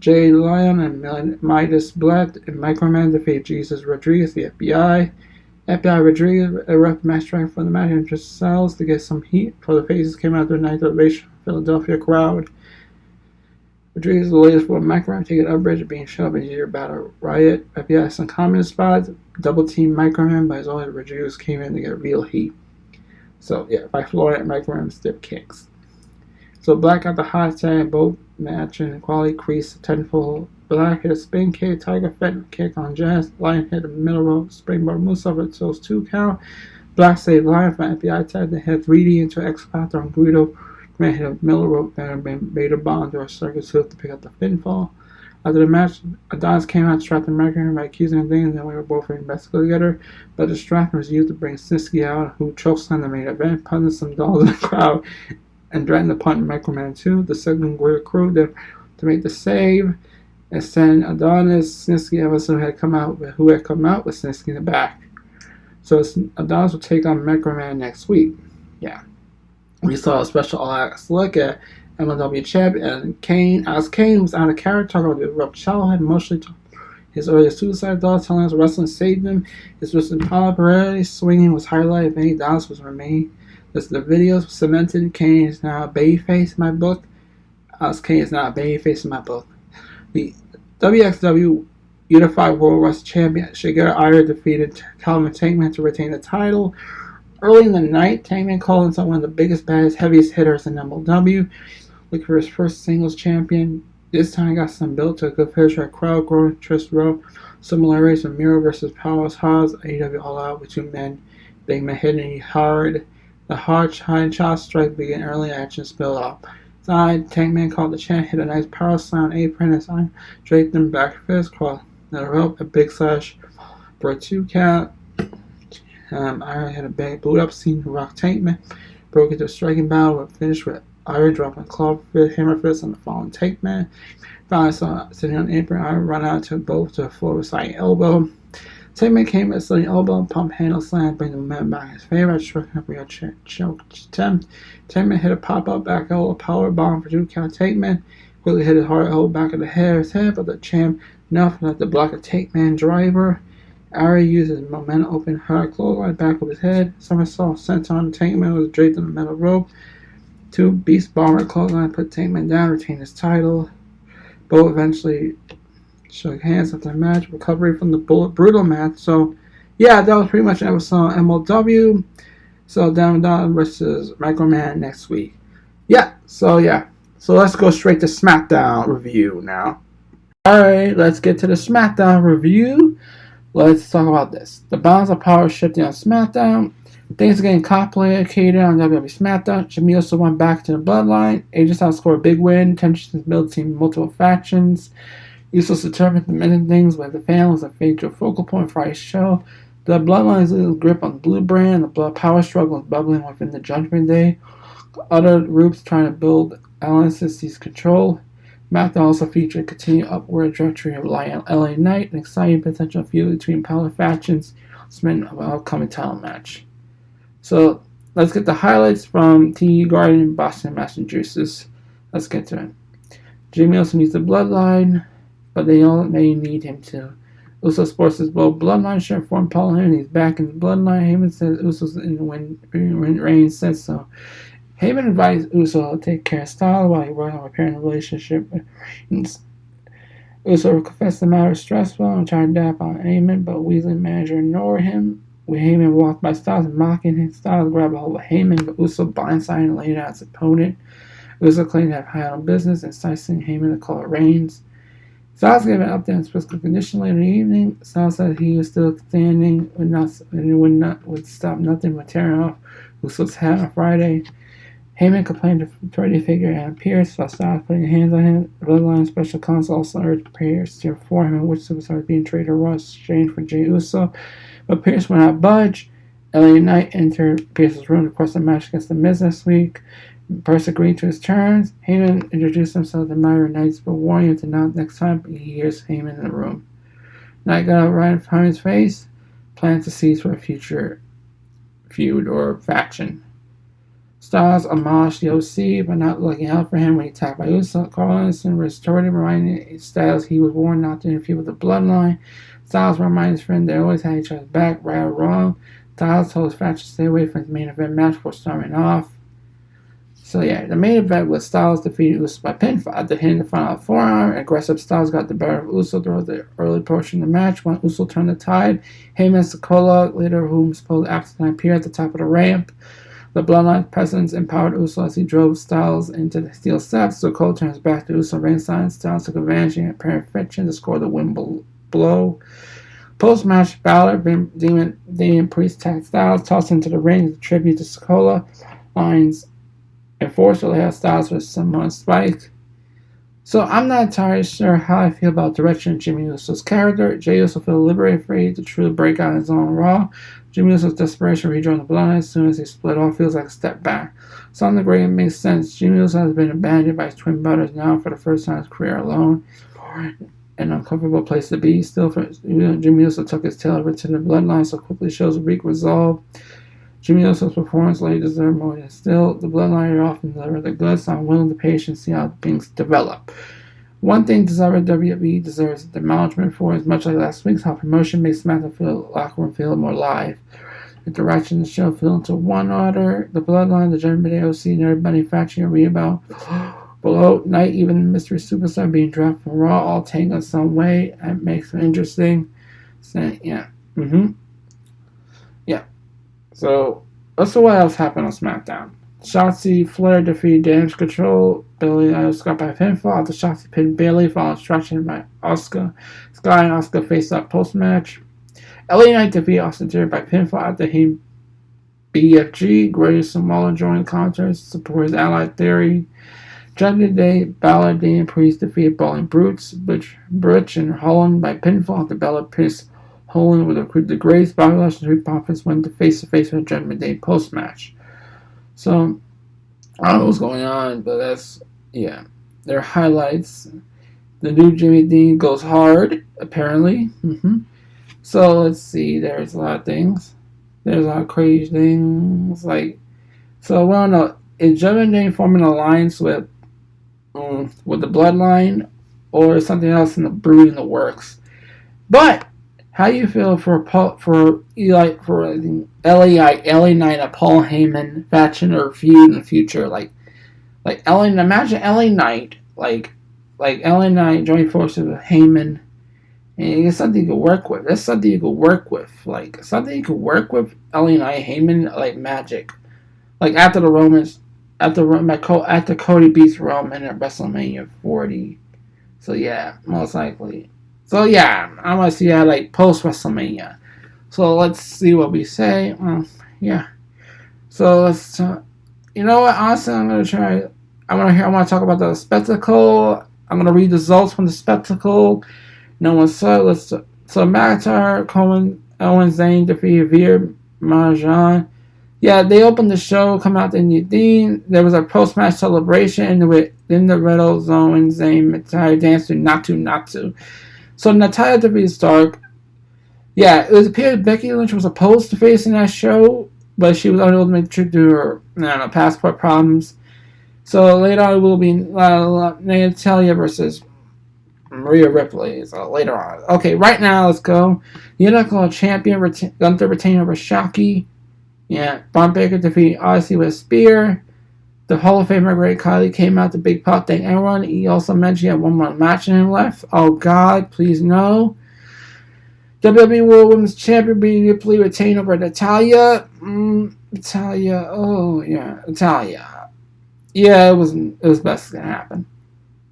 Jay Lyon and Midas Black and Microman defeated Jesus Rodriguez, the FBI. FBI Rodriguez, a rough match trying for the match and just sells to get some heat for the faces came out the night ovation Philadelphia crowd. Rodriguez is the latest for Microman taking umbrage being shoved in your battle riot. FBI has some common spots, double team Microman, but as always Rodriguez came in to get real heat. So yeah, by Florida Microman stiff kicks. So Black got the hot tag, both match and quality crease, tenfold. Black hit a spin kick, Tiger Fed kick on Jazz. Lion hit a middle rope, springboard moonsault, it shows 2 count. Black saved Lion from FBI tag, then hit 3D into X Factor on Guido. Grant hit a middle rope and made a bomb to a circus hook to pick up the pinfall. After the match, Adonis came out, strapped the American by accusing him things, and then we were both in best together. But the distraction was used to bring Snitsky out, who chokes on the main event, punting some dolls in the crowd, and threatened to punt Microman 2. The second Warrior crew to make the save, and send Adonis, Snitsky, also who had come out with Snitsky in the back. So Adonis will take on Microman next week. Yeah. We saw a special all-access look at MLW champion Kane. As Kane was out of character, talking about the rough childhood, emotionally his earlier suicide thoughts, telling us wrestling saved him. His recent popularity swinging was highlighted. Many dollars was remained. The videos cemented. Kane is now a babyface in my book. As Kane is now a babyface in my book. The WXW Unified World Wrestling Champion Shigeru Irie defeated Calvin Tankman to retain the title. Early in the night, Tankman called himself one of the biggest, baddest, heaviest hitters in MLW. looking for his first singles champion. This time got some built to a good finish at crowd growing interest row. Similarities from Miro versus Powerhouse Hobbs, AEW All Out with two men. Big man hitting hard. The hard shot strike began early action spilled up. Side Tankman called the champ, hit a nice power slam apron as I draped him back fist, crossed the rope, a big slash for a 2 count. Iron had a big boot up scene from Rock Tankman, broke into a striking battle, but finished with Iron dropping a claw fist, hammer fist on the fallen Tankman. Finally saw sitting on the apron, Iron run out to both to the floor with side elbow. Tankman came with a sliding elbow, pump handle slam, bring the momentum back in his favor, striking up a choke attempt. Tankman hit a pop-up back elbow, power bomb for 2 count. Tankman quickly hit a hard elbow back of the his head, but the champ enough enough to block a Tankman driver. Ari used his momentum open hard clothesline back of his head. Somersault sent on Tankman was draped on the metal rope. 2 Beast Bomber clothesline put Tankman down, retained his title. Both eventually shook hands after the match, recovery from the brutal match. So, yeah, that was pretty much an episode of MLW. So, Down versus Microman next week. So let's go straight to SmackDown review now. Alright, let's get to the SmackDown review. Let's talk about this. The balance of power shifting on SmackDown. Things are getting complicated on WWE SmackDown. Jimmy also went back to the Bloodline. AJ Styles scored a big win. Tensions built between multiple factions. Usos determined to many things with the fan was a major focal point for Friday's show. The Bloodline's little grip on the Blue Brand. The Blood Power struggle is bubbling within the Judgment Day. Other groups trying to build alliances seize control. SmackDown also featured a continued upward trajectory of LA Knight, an exciting potential feud between power factions, spin of an upcoming title match. So let's get the highlights from TD Garden, Boston, Massachusetts. Let's get to it. Jimmy also needs the Bloodline, but they all may need him too. Uso sports his both Bloodline shirt for Paul Heyman. He's back in the Bloodline. Heyman says Uso's in the win. Reigns says so. Heyman advised Uso to take care of Styles while he worked on repairing the relationship with Reigns. Uso confessed the matter was stressful and tried to dap on Heyman, but Weasley manager ignored him. When Heyman walked by Styles mocking him, Styles grabbed a hold of Heyman, but Uso blindsided and laid out his opponent. Uso claimed to have high on business, inciting Heyman to call it Reigns. Styles gave an update on his physical condition later in the evening. Styles said he was still standing would stop nothing but tearing off Uso's hat on Friday. Heyman complained to authority figure Adam Pearce while Styles putting hands on him. The Bloodline Special Counsel also urged Pearce to inform him which superstars being traded to Raw exchange for Jey Uso, but Pearce would not budge. LA Knight entered Pearce's room to request a match against The Miz this week. Pearce agreed to his terms. Heyman introduced himself to Myra Knight's, but warned him to not next time he hears Heyman in the room. Knight got up right in front of his face, plans to seize for a future feud or faction. Styles demolished the OC, but not looking out for him when he attacked by Uso. Carl Anderson restored him, reminding Styles he was warned not to interfere with the Bloodline. Styles reminded his friend they always had each other's back, right or wrong. Styles told his faction to stay away from his main event match before storming off. So yeah, the main event was Styles defeated Uso by pinfall after hitting the final forearm. Aggressive Styles got the better of Uso throughout the early portion of the match. When Uso turned the tide, Heyman and Sokola, later whom supposed accident appeared at the top of the ramp. The Bloodline presence empowered Uso as he drove Styles into the steel steps. Sokola turns back to Uso ringside. Styles took advantage of apparent friction to score the win blow. Post-match, Balor, Damian Priest tagged Styles, tossed into the ring as a tribute to Sokola. Lines unfortunately had Styles with someone spike. So I'm not entirely sure how I feel about the direction of Jimmy Uso's character. Jey Uso feels liberated free to truly break out on his own Raw. Jimmy Uso's desperation to rejoin the Bloodline as soon as he split off feels like a step back. Some degree it makes sense. Jimmy Uso has been abandoned by his twin brothers now for the first time in his career alone. An uncomfortable place to be. Still, Jimmy Uso took his tail over to the Bloodline, so quickly shows weak resolve. Jimmy Uso's performance later deserved more than still. The Bloodline are often deliver the goods, so I'm willing to patiently see how things develop. One thing WWE deserves acknowledgement for is much like last week's how promotion makes SmackDown locker room feel more live. The direction of the show fell into one order. The Bloodline, the Judgment Day OC, and everybody faction read about below Night, even the mystery superstar being dropped from Raw, all tangled in some way. That makes it interesting. So, yeah. So, let's see what else happened on SmackDown. Shotzi Flair defeated Damage Control, Bailey Oscar by pinfall after Shotzi pinned Bailey following instruction by Oscar. Sky and Oscar faced up post-match. LA Knight defeated Austin Theory by pinfall after he BFG. Greatest Samoa joined commentary to support his ally Theory. Judgment Day, Balor, Damian Priest defeated Brawling Brutes, Butch and Holland by pinfall after Balor pissed Holland with the Greatest Backlash and Street Profits went to face-to-face with Judgment Day post-match. So, I don't know what's going on, but that's, yeah, their highlights. The new Jimmy Dean goes hard, apparently. So, let's see, there's a lot of things. There's a lot of crazy things, like, so, we don't know, is Judgment Day forming an alliance with the Bloodline, or something else in the brewing in the works? But, how do you feel for LA Knight, a Paul Heyman faction or feud in the future? Imagine LA Knight, like LA Knight joining forces with Heyman, and it's something you can work with. That's something you can work with, like something you can work with. LA Knight, Heyman, like magic, like after Cody beats Roman at WrestleMania 40. So yeah, most likely. So yeah, I want to see that like post WrestleMania. So let's see what we say. Yeah. So let's. You know what? Honestly, I'm gonna try. I want to talk about the spectacle. I'm gonna read the results from the spectacle. No one said. So McIntyre, Coleman, Owen, Zayn defeated Veer, Marjan. Yeah, they opened the show. Come out to Dean. There was a post-match celebration with in the Riddle Zone and Zayn McIntyre danced to Not To. So Natalya defeated Stark. Yeah, it was appeared Becky Lynch was supposed to face in that show, but she was unable to make the trip due to her passport problems. So later on it will be Natalya versus Rhea Ripley. So later on. Okay, right now let's go. The Universal Champion Gunther retained over Shaki. Yeah, Braun Baker defeated Odyssey with a spear. The Hall of Famer Great Khali came out to Big Pop thank everyone. He also mentioned he had one more match in him left. Oh God, please no. WWE World Women's Champion Rhea Ripley retained over Natalya. Natalya. Oh yeah, Natalya. Yeah, it was best gonna happen.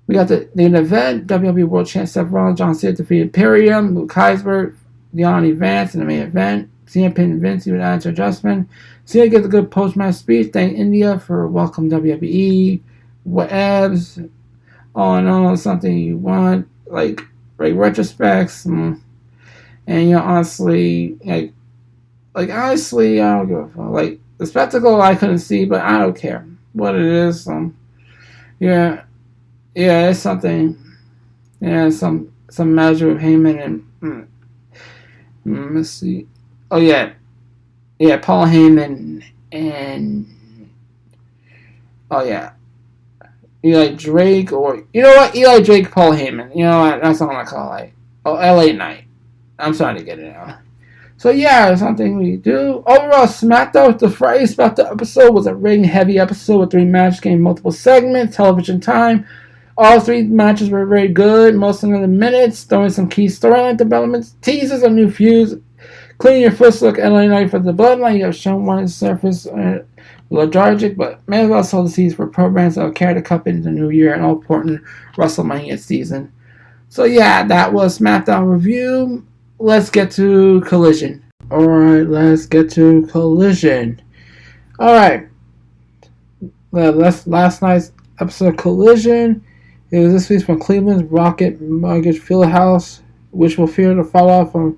We got the event. WWE World Champion Seth Rollins, John Cena defeated Imperium, Luke Heisberg, Deanna Vance in the main event. Cena pinned Vince with an adjustment. Cena gets a good post-match speech. Thank India for welcome WWE. Whatevs. All in all, something you want. Like retrospects. And honestly, honestly, I don't give a fuck. Like the spectacle I couldn't see, but I don't care what it is. Yeah, it's something. Yeah, some measure of Heyman and let's see. Oh yeah, Paul Heyman and Eli Drake, or you know what, Eli Drake, Paul Heyman. You know what? That's not what I call it. Oh, LA Knight. I'm starting to get it now. So yeah, something we do. Overall, SmackDown, the Friday SmackDown episode was a ring-heavy episode with 3 matches, game multiple segments, television time. All 3 matches were very good, most of them in minutes, throwing some key storyline developments, teasers of new feuds. Clean your first look at LA Knight for the Bloodline. You have shown one surface lethargic, but may as well sow the seeds for programs that will carry the cup into the new year and all important WrestleMania season. So yeah, that was SmackDown review. Let's get to Collision. Alright, let's get to Collision. Alright. Last night's episode of Collision. It was this week's from Cleveland's Rocket Mortgage Fieldhouse, which will feature the follow-up from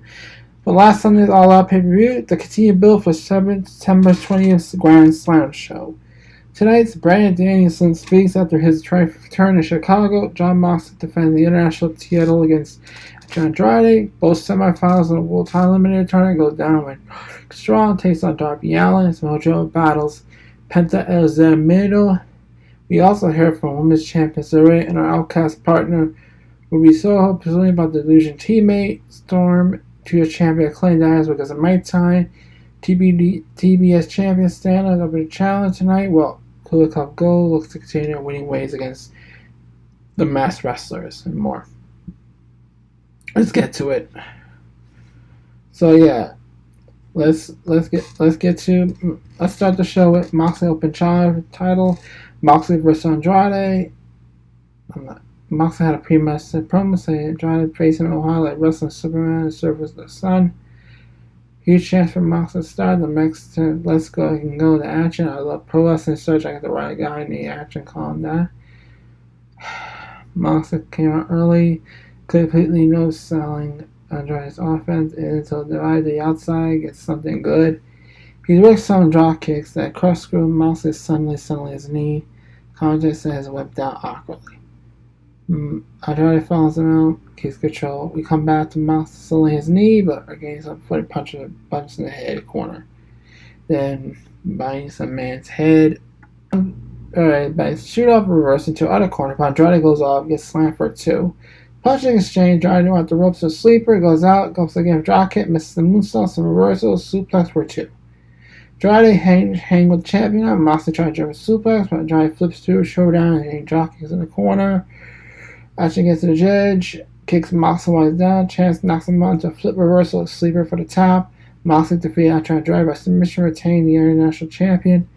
last Sunday's All Out pay-per-view, the continued build for September 20th Grand Slam show. Tonight's Bryan Danielson speaks after his return to Chicago. Jon Moxley defends the international title against Andrade. Both semifinals of the World Title Eliminator Tournament go down when Strong takes on Darby Allin as Mojo battles Penta El Zero. We also heard from Women's Champion Saraya and our Outcast partner Ruby Soho, presumably about the Illusion teammate Storm. To champion claimed that because of my time. TBS champion Stanley over the challenge tonight. Well, Kulikov Gold looks to continue winning ways against the masked wrestlers and more. Let's get to it. So yeah, let's start the show with Moxley Open Challenge title. Moxley versus Andrade. Moxley had a pre-match promo saying trying to face him in Ohio like wrestling Superman and surface the sun. Huge chance for Moxley to start. The Mexican, let's go, he can go to action. I love pro wrestling search. I got the right guy in the action, calm down. Moxley came out early, completely no selling Andrade's offense until divide the outside, gets something good. He worked some drop kicks that crush screw Moxley suddenly his knee. Conte says whipped out awkwardly. Andrade follows him out, keeps control. We come back to Moxley selling his knee, but again some footy punch in the head corner. Then biting some man's head. Alright, by shoot off reverse into other corner. Andrade goes off, gets slammed for 2. Punching exchange, Andrade off the ropes, a sleeper, goes out, goes again, drop kick, misses the moonsault, some reversals, suplex for 2. Andrade hang with the champion. Moxley tries to jump a suplex, but Andrade flips through, showdown, and drop kicks in the corner. Action gets to the judge, kicks Moxley while he's down. Chance knocks him onto a flip reversal, a sleeper for the top. Moxley defeated Andrade by submission, retaining the international champion.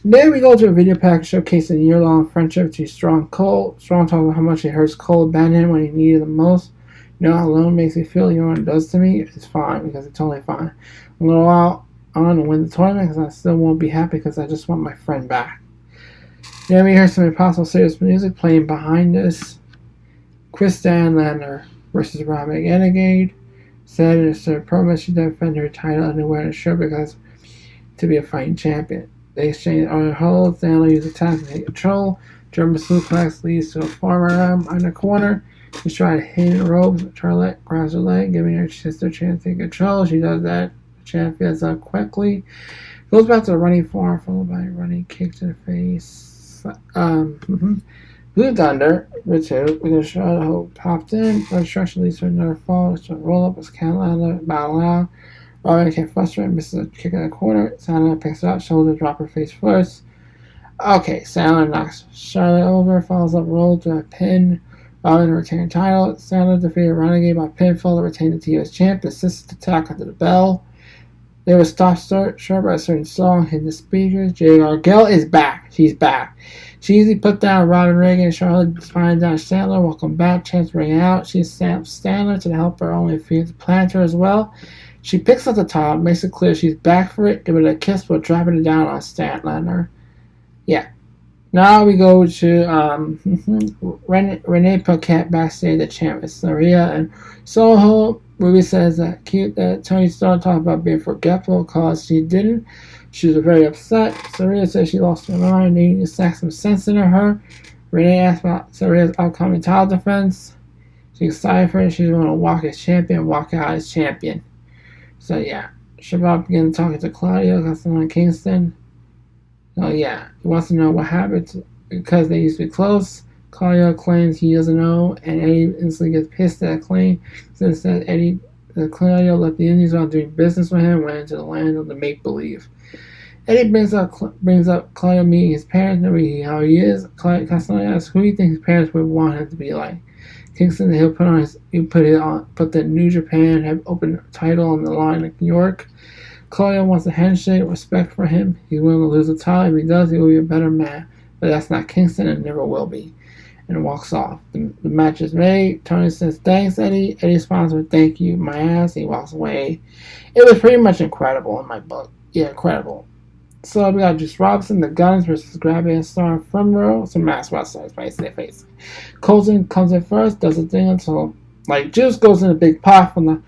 Then we go to a video package showcasing a year-long friendship between Strong and Cole. Strong talks about how much he hurts Cole abandoned him when he needed the most. You know how alone makes me feel, you know what it does to me? It's fine, because it's totally fine. I'm going to go out on and win the tournament because I still won't be happy because I just want my friend back. Then we hear some Impossible Serious music playing behind us. Chris Stanlander versus Rob McEnagade. Said in a certain promo she defended her title underwear and shirt because to be a fighting champion. They exchange on a hold. Stanley uses attack to take control. German suplex leads to a farmer arm on the corner. He's trying to hit the ropes. Charlotte grabs her leg, giving her sister a chance to take control. She does that. The champ gets up quickly. Goes back to the running form, followed by a running kick to the face. Blue Thunder, Ritu, with a shot hope popped in. Instruction leads to another fall. So roll up with Carlito, battle out. Robin can't frustrate, misses a kick in the corner. Sandler picks it up, shoulder drop her face first. Okay, Sandler knocks Charlotte over, follows up roll to a pin. Robin to retain title. Sandler defeated Renegade by pinfall to retain the TOS champ. Assisted attack under the bell. They were stopped short by a certain song, hitting the speakers. Jade Argel is back. She's back. She easily put down Robin Reagan and Charlotte spinning down Sandler. Welcome back. Chance ring out. She stamps Sandler to help her only feed the planter as well. She picks up the top, makes it clear she's back for it, give it a kiss, but dropping it down on Statlander. Yeah. Now we go to Renee Paquette backstage, the champ is Saria and Soho. Ruby says that cute that Tony Stark talked about being forgetful because she didn't. She was very upset. Saria says she lost her mind, needing to sack some sense into her. Renee asks about Saria's upcoming title defense. She's excited for it. She's going to walk as champion, walk out as champion. So yeah, Shabbat began talking to Claudio, Castellano Kingston. Oh yeah, he wants to know what happened because they used to be close. Claudio claims he doesn't know, and Eddie instantly gets pissed at that claim. Since that Claudio let the Indians while doing business with him, went into the land of the make-believe. Eddie brings up Claudio meeting his parents, knowing how he is. Castellano asks who he thinks his parents would want him to be like. Kingston, he'll put the New Japan have open title on the line in New York. Claudio wants a handshake, respect for him. He's willing to lose the title. If he does, he will be a better man. But that's not Kingston and never will be. And walks off. The match is made. Tony says, thanks, Eddie. Eddie responds with, thank you, my ass. He walks away. It was pretty much incredible in my book. Yeah, incredible. So we got Juice Robinson, the Guns versus Grabby and Star from Row. Some mass wrestlers, basically. Colton comes in first, does a thing until, Juice goes in a big pot from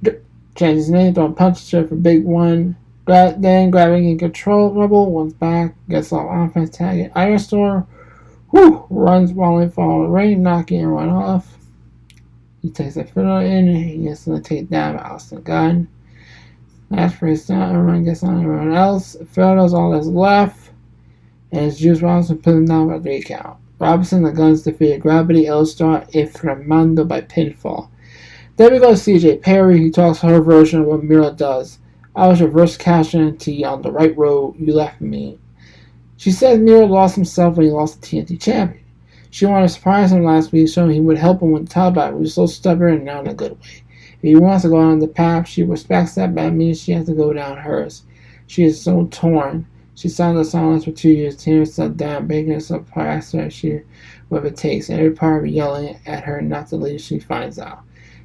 the, changes his name, throwing punches for big one. Then grabbing in control, Rebel, one's back, gets off offense, tagging Iron Storm. Runs while he falls ring, knocking everyone off. He takes a fiddle in, and he instantly takes down Austin Gunn. Last for his down, everyone gets on everyone else. Fiddle's all that's left, and it's Juice Robinson put him down by 3 count. Robinson, the Guns defeated Gravity, L-Star, and Fernando by pinfall. Then we go to CJ Perry, who talks her version of what Mira does. I was reverse casualty on the right road, you left me. She said Mira lost himself when he lost the TNT champion. She wanted to surprise him last week, showing he would help him win the title back. He was so stubborn and not in a good way. If he wants to go down the path, she respects that, but that means she has to go down hers. She is so torn. She signed the silence for 2 years. Tina sat down, begging herself past her. She whatever it takes. And every part of yelling at her not to leave, she finds out.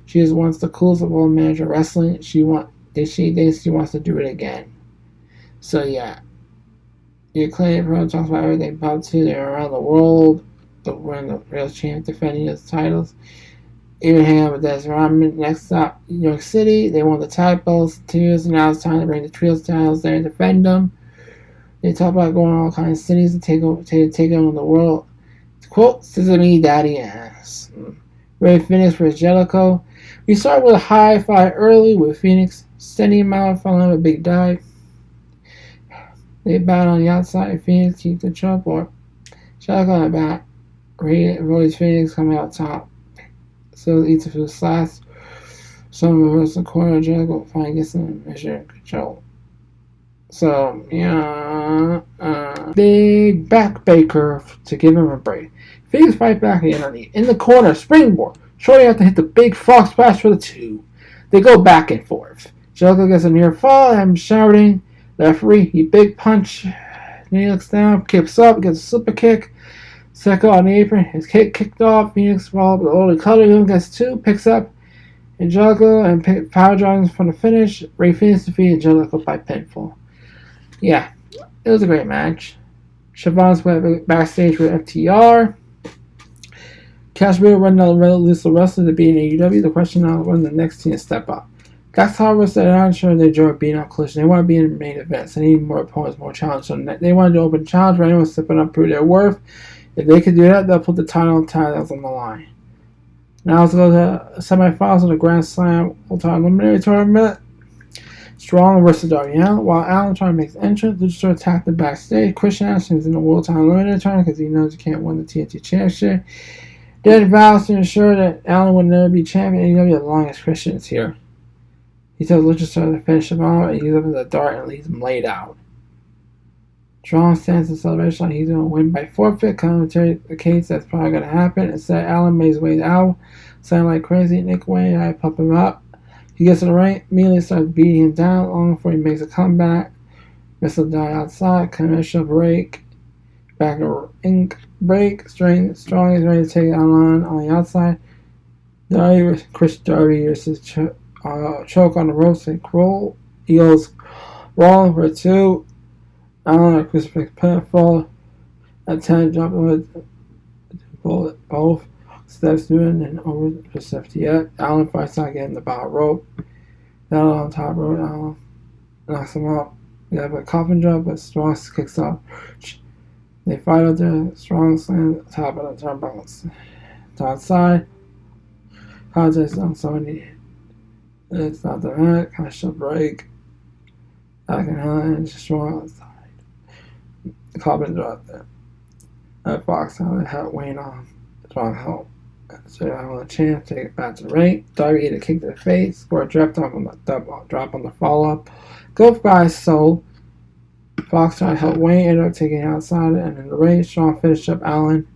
She is once the coolest of all manager wrestling. She thinks she wants to do it again. So yeah. The acclaimed program talks about everything about to. They're around the world. We're the real champ defending his titles. Even hang out with Des Rodman. Next stop, New York City. They won the tag belts 2 years, and now it's time to bring the trios titles there and defend them. They talk about going to all kinds of cities to take over the world. Quote, "Scissor me, daddy ass." Ray Phoenix versus Jericho. We start with a high five early with Phoenix sending him out, following a big dive. They battle on the outside, and Phoenix keeps the jump, or Jericho on the back. Ray avoids Phoenix coming out top. So eats a few slaps. Some reverse the corner. Jericho finally gets in measure control. So, yeah. Big backbreaker to give him a break. Phoenix fight back underneath. In the corner, springboard. Shorty have to hit the big frog splash for the 2. They go back and forth. Jericho gets a near fall. I'm shouting. Referee, he big punch. He looks down, kicks up, gets a super kick. Second on the apron, his kick kicked off. Phoenix falls, but only Carlito gets 2, picks up. And Jericho and power drives from the finish. Ray Phoenix defeated Jericho by pinfall. Yeah, it was a great match. Siobhan's went backstage with FTR. Cash Wheel run down the list of wrestlers to be in AEW. The question now is when the next team to step up. Dax Harwood said they're not sure they enjoy being on Collision. They want to be in the main events. They need more opponents, more challenge. So they wanted to open a challenge for anyone stepping up, prove their worth. If they can do that, they'll put the titles on the line. Now let's go to the semifinals of the Grand Slam All-Time Eliminator Tournament. Strong versus Darby Allin. While Allin trying to make his entrance, Luchasaurus attacked him backstage. Christian Anderson is in the World Title Eliminator Tournament because he knows he can't win the TNT Championship. Then vows to ensure that Allin will never be champion in AEW as long as Christian is here. He tells Luchasaurus to finish him off, and he uses him as a dart and leaves him laid out. Strong stands in celebration like he's going to win by forfeit. Commentary indicates that's probably going to happen. Instead, Allin made his way out, sounding like crazy. Nick Wayne, I pump him up. He gets to the ring, immediately starts beating him down long before he makes a comeback. Missile die outside, commercial break. Back to ink break. Strong is ready to take Allin on the outside. Chris Darby versus choke on the ropes and crawl. He goes rolling for 2. Allin and Chris pinfall at 10, jumping with both steps doing and over for FTF. Allin fights out getting the bottom rope. Down on top rope, Allin knocks him out. They have a coffin drop, but Strong kicks off. They fight out there. Strong slam top of the turnbuckle to outside. Contest on somebody. It's not the match. Commercial break. Back in hand. Strong outside. The coffin drop there. Fox how they help Wayne on. Strong help. So I want a chance to take it back to the ring. Darby hit a kick to the face. Score a drop on the follow up. Go guys sold. Fox tried to help Wayne, ended up taking it outside, and in the ring, Strong finished up Allin.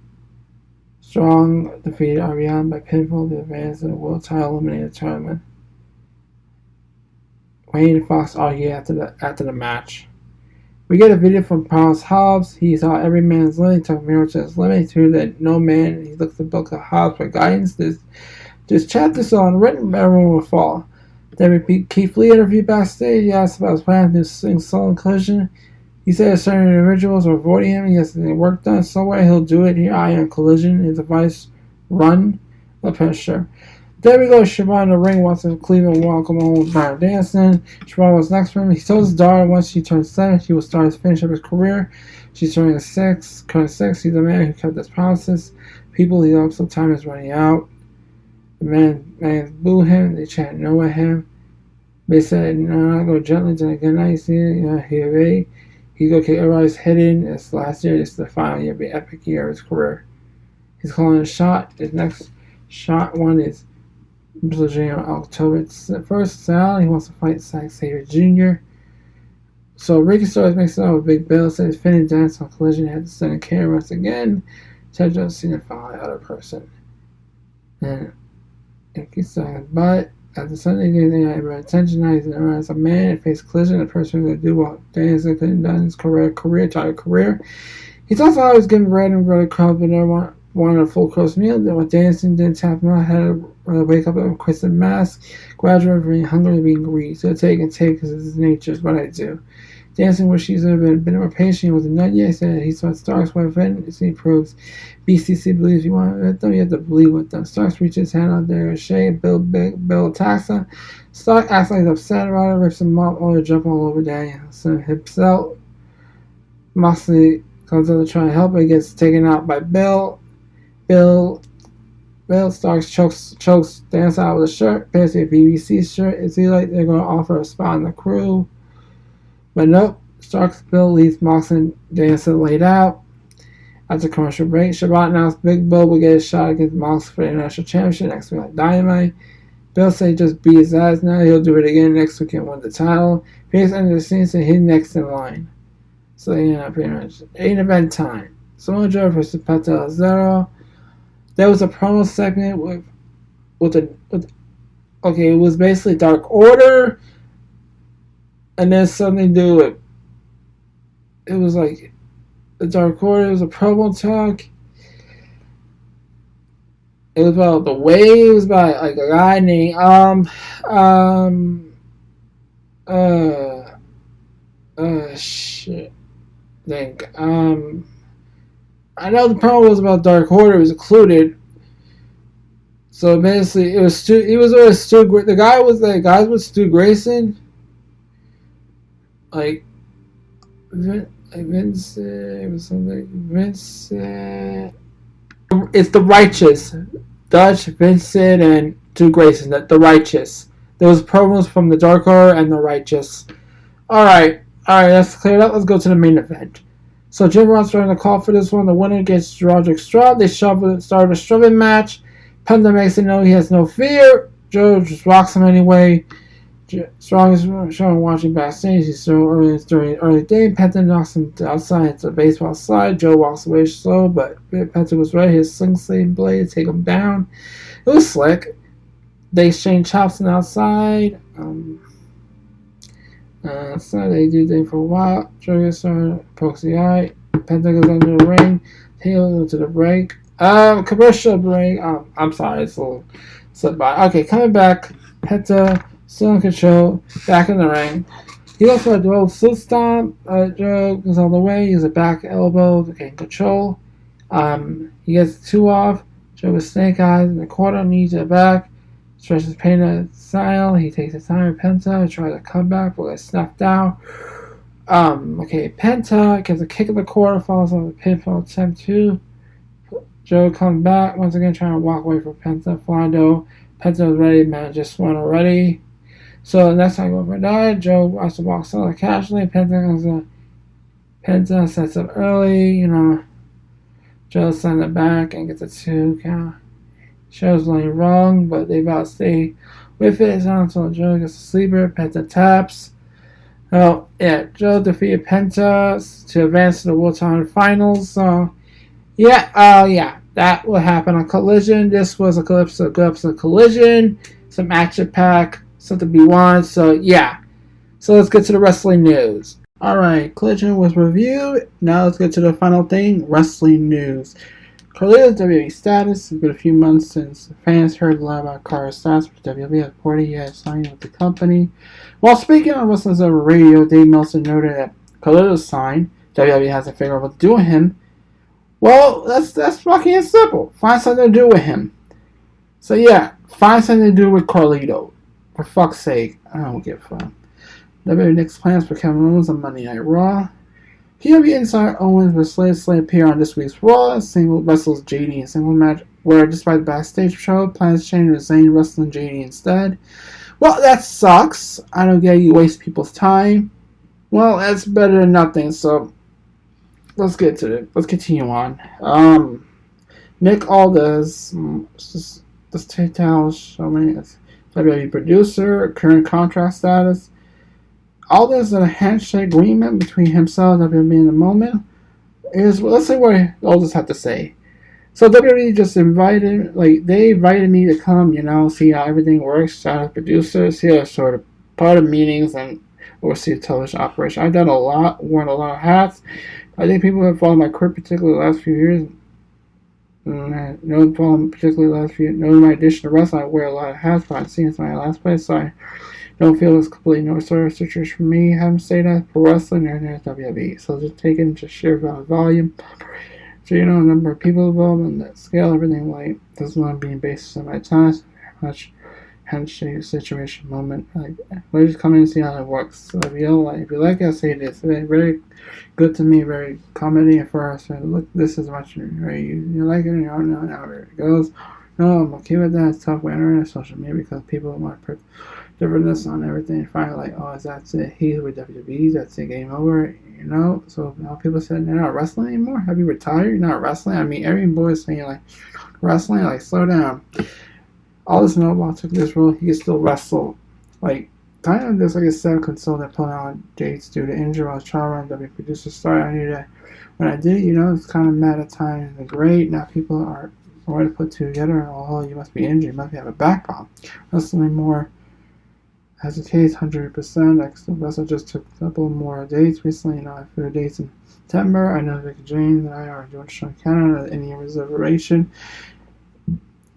Strong defeated Ariane by pinfall to advance in the World Title Eliminator Tournament. Wayne and Fox argue after the match. We get a video from Powerhouse Hobbs. He saw every man's limit. He took Miro to his limit. He threw that no man. He looked to book of Hobbs for guidance. This chapter so unwritten, everyone will fall. Then repeat Keith Lee interview backstage. He asked about his plan to sing solo Collision. He said certain individuals were avoiding him. He has to get work done somewhere. He'll do it here. I am Collision. His advice: run. The pressure. There we go. Siobhan in the ring wants to Cleveland welcome home with Brian Danielson. Siobhan was next for him. He told his daughter once she turns 7, he will start to finish up his career. She's turning 6. Current 6. He's a man who kept his promises. People he loves, so time is running out. The man boo him. They chant no at him. They said, no, go gently to the good night. See, he's going to kick everybody's head in. It's last year. This is the final year. It'll be an epic year of his career. He's calling a shot. His next shot one is on October 1st. Sal, he wants to fight Zack Sabre Jr. So Ricky Starks makes it up with Big Bill. Says Finn dance on Collision. Had to send a camera once again. Ted Jones seen it finally other person. And he said, but At the Sunday game, they had attention. He's as a man and faced collision. The person who could do what Danielson couldn't done in his entire career. He's also always given bread and butter crumbs, but never wanted a full course meal. Then when Danielson didn't tap him out, had to wake up and quit the mask. Gradually being hungry and being greedy. So take because it's his nature is what I do. Dancing wished he should have been a bit more patient. He wasn't done yet. He said he saw Starks with it. As he proves BCC believes you want with them, you have to believe with them. Starks reaches his hand out there, shade, Bill attacks him. Stark acts like he's upset about it, rips him up, or jump all over Danielson himself. Moxley comes up to try and help, but he gets taken out by Bill. Bill Starks chokes Danielson out with a shirt, appears to be a BBC shirt. It seems like they're going to offer a spot in the crew. But nope, Starks Bill leaves Mox and Danielson laid out. After commercial break, Shabbat announced Big Bill will get a shot against Mox for the International Championship next week on Dynamite. Bill said just beat his ass now. He'll do it again next week and win the title. Pierce ended the scene, so he's next in line. So yeah, pretty much. 8 event time. Samoa Joe versus Penta Zero. There was a promo segment okay, it was basically Dark Order. And then something to do with, it was like the Dark Order. It was a promo talk. It was about the way. It was about like a guy named shit. I know the promo was about Dark Order. It was included. So basically, it was Stu. He was with Stu. The guy was like guys with Stu Grayson. Like Vincent, it was something. Vincent. It's the Righteous, Dutch, Vincent, and Stu Grayson. The Righteous. There was promos from the Dark Order and the Righteous. All right, that's cleared up. Let's go to the main event. So Jim Ross starting the call for this one. The winner gets Roderick Strong. They started a shoving match. Penta makes it know he has no fear. Joe just rocks him anyway. Strong is showing watching backstage. He's still during early day. Penta knocks him outside into the baseball slide. Joe walks away slow, but Penta was ready. His sling blade to take him down. It was slick. They exchange chops on the outside. So they do things for a while. Joe gets pokes the eye. Penta goes under the ring. Tail to the break. Commercial break. I'm sorry, it's a little slipped by. Okay, coming back. Penta still in control, back in the ring. He goes for a dual foot stomp. Joe goes all the way. He has a back elbow to gain control. He gets 2 off. Joe with snake eyes in the corner, knees to the back. Stretches Penta style. He takes his time with Penta. Tries a comeback, but gets snapped out. Penta gets a kick in the corner, falls on the pinfall attempt 2. Joe comes back, once again trying to walk away from Penta. Flondo. Penta was ready, man, just won already. So next time I go for a dive, Joe also walks out casually. Penta sets up early, Joe sends it back and gets a 2 count. Show's only wrong, but they about to stay with it. It's not until Joe gets a sleeper. Penta taps. Oh, yeah, Joe defeated Penta to advance to the World Title Finals. So, that will happen on Collision. This was a good episode of Collision. Some action pack. Something to be won. So, yeah. So, let's get to the wrestling news. Alright, Collision was reviewed. Now, let's get to the final thing. Wrestling news. Carlito's WWE status. It's been a few months since fans heard a lot about Carlito's status, but WWE has reported he had signed with the company. While speaking on Wrestling's Over Radio, Dave Meltzer noted that Carlito's signed. WWE hasn't figured out what to do with him. Well, that's fucking simple. Find something to do with him. So yeah, find something to do with Carlito. For fuck's sake, I don't give a fuck. WWE next plans for Kevin Owens on Monday Night Raw. PW Insider Owens will slate appear on this week's Raw. Single wrestles JD in single match, where despite the backstage show, plans change to Zayn wrestling JD instead. Well, that sucks. I don't get you waste people's time. Well, that's better than nothing. So let's get to it. Let's continue on. Nick Aldis, this takedown showing as WWE producer, current contract status. Aldis is a handshake agreement between himself and WWE in the moment. Let's see what Aldis had to say. So WWE just invited, they invited me to come, see how everything works, as a producer, see how sort of part of meetings and oversee the television operation. I've done a lot, worn a lot of hats. I think people have followed my career, particularly the last few years. Particularly last few, my addition to wrestling, I wear a lot of hats, but I've seen it's my last place, so I don't feel it's completely no sort of situation for me. Having said that, for wrestling, there's WWE. So just taking just sheer volume. So the number of people involved and the scale, everything this is one being based on my task, very much handshake situation moment. Let's just come in and see how it works. So if you like it, I say this. It's very good to me, very comedy at first. Look, this is much you like it, and you don't know how it goes. No, I'm okay with that. It's tough with internet, social media, because people want to put differentness on everything. Finally, is that's it? He's with WWE. That's it. Game over. So now people said they're not wrestling anymore. Have you retired? You're not wrestling. I mean, every boy is saying wrestling. Slow down. Aldis took this role. He can still wrestle. Kind of just like a set consultant pulling on dates due to injury. I was trying to run WWE producer start. I knew that when I did it, it's kind of mad at times and great. Now people are already put together. Oh, you must be injured. You must have a back problem. Wrestling more as the case, 100%. The wrestler just took a couple more dates recently. I flew dates in September. I know Vicky James and I are doing a show in Canada. Any reservation.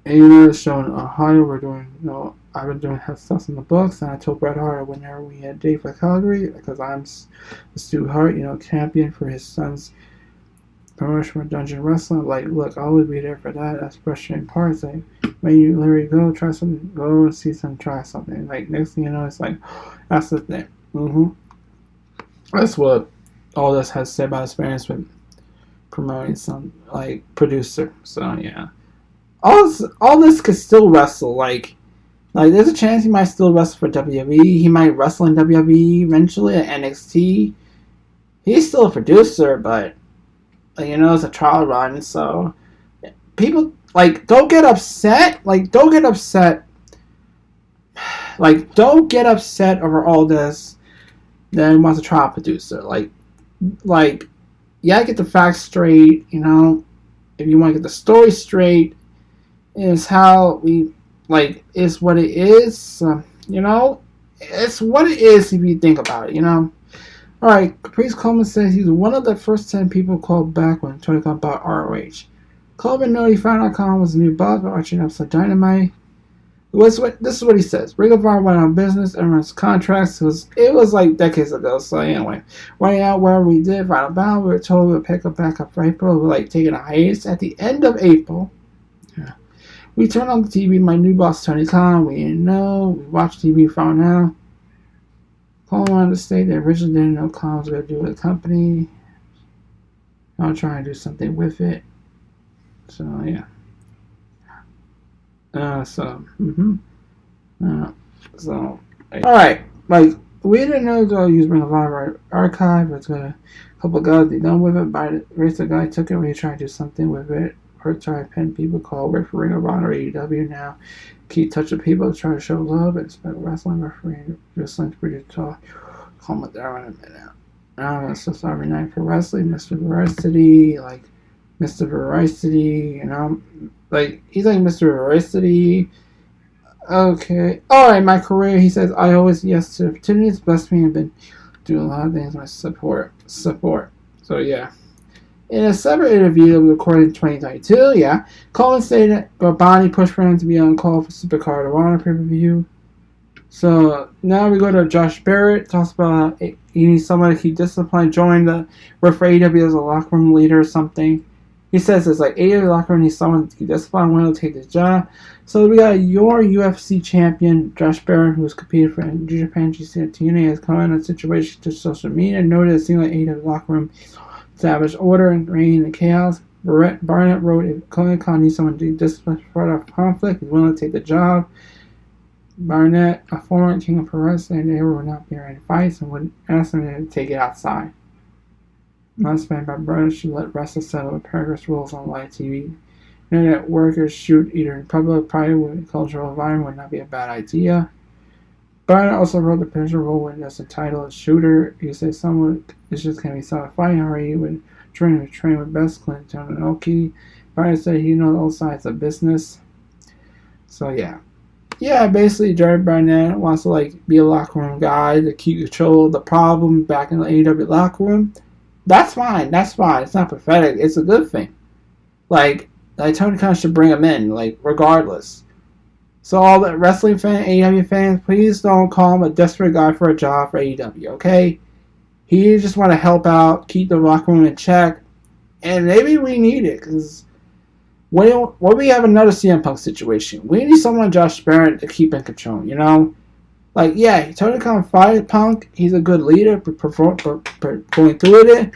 And it's show in Ohio. We're doing, I've been doing stuff in the books, and I told Bret Hart whenever we had a date for Calgary, because I'm Stu Hart, champion for his son's promotion for Dungeon Wrestling. Look, I'll always be there for that. That's frustrating part. When you literally go try something, go see something, try something. Next thing you know, it's that's the thing. That's what Aldis has said about experience with promoting some producer. So yeah, Aldis could still wrestle. There's a chance he might still wrestle for WWE. He might wrestle in WWE eventually at NXT. He's still a producer, but it's a trial run. So people don't get upset. Don't get upset. Don't get upset over all this. Then wants a trial producer. Get the facts straight. If you want to get the story straight, is how we is what it is. It's what it is if you think about it. Alright, Caprice Coleman says he's one of the first 10 people called back when Tony got about ROH. Coleman notified.com was a new boss by watching episode Dynamite. This is what he says. Ring of Honor went on business, everyone's contracts. It was decades ago. So anyway, running out where we did Final Battle, we were told we would pick up back up for April. We were taking a hiatus at the end of April. Yeah. We turned on the TV, my new boss Tony Khan. We didn't know. We watched TV, found out. Coleman wanted to state they originally didn't know Khan was going to do with the company. I'm trying to do something with it. So yeah. Alright. We didn't know to use Ring of Honor archive. It's got a couple of guys they done with it. But the race the guy took it when he tried to do something with it. Or try to pen people call work for Ring of Honor AEW now. Keep touching people to try to show love and spend wrestling referee wrestling to pretty talk. Comment there in a minute. It's just every night for wrestling, Mr. Veracity, Mr. Veracity, he's Mr. Veracity. Okay. Alright, my career, he says, I always yes to opportunities, blessed me, and been doing a lot of things, my support. So yeah. In a separate interview that we recorded in 2022, Coleman stated that Bonnie pushed for him to be on call for Supercard of Honor pay-per-view. So now we go to Josh Barrett. Talks about he needs someone to keep disciplined, join the work for AEW as a locker room leader or something. He says it's AEW locker room needs someone to keep disciplined, willing to take the job. So we got your UFC champion, Josh Barrett, who has competed for New Japan GC and TNA, has come in a situation to social media, noted it seemed like AEW locker room established order and reign and chaos. Barnett wrote, if Khan needs someone to discipline for the conflict, he's willing to take the job. Barnett, a former king of pro wrestling, they would not be in fights and would ask him to take it outside. Not spent by Barnett should let wrestlers settle the paragraphs rules on live TV. Internet workers shoot either in public, private, with a cultural environment would not be a bad idea. Barnett also wrote the picture role when there's a title as shooter. He says someone is just going to be self-fighting already when train with best Clinton and Oki. Barnett said he knows all sides of business. So yeah. Yeah, basically Jerry Barnett wants to be a locker room guy to keep control of the problem back in the AEW locker room. That's fine. It's not pathetic. It's a good thing. Tony Khan should bring him in, regardless. So all the wrestling fans, AEW fans, please don't call him a desperate guy for a job for AEW, okay? He just want to help out, keep the locker room in check, and maybe we need it, because when we have another CM Punk situation, we need someone Josh Barnett to keep in control, Tony Khan fired Punk, he's a good leader, going through it,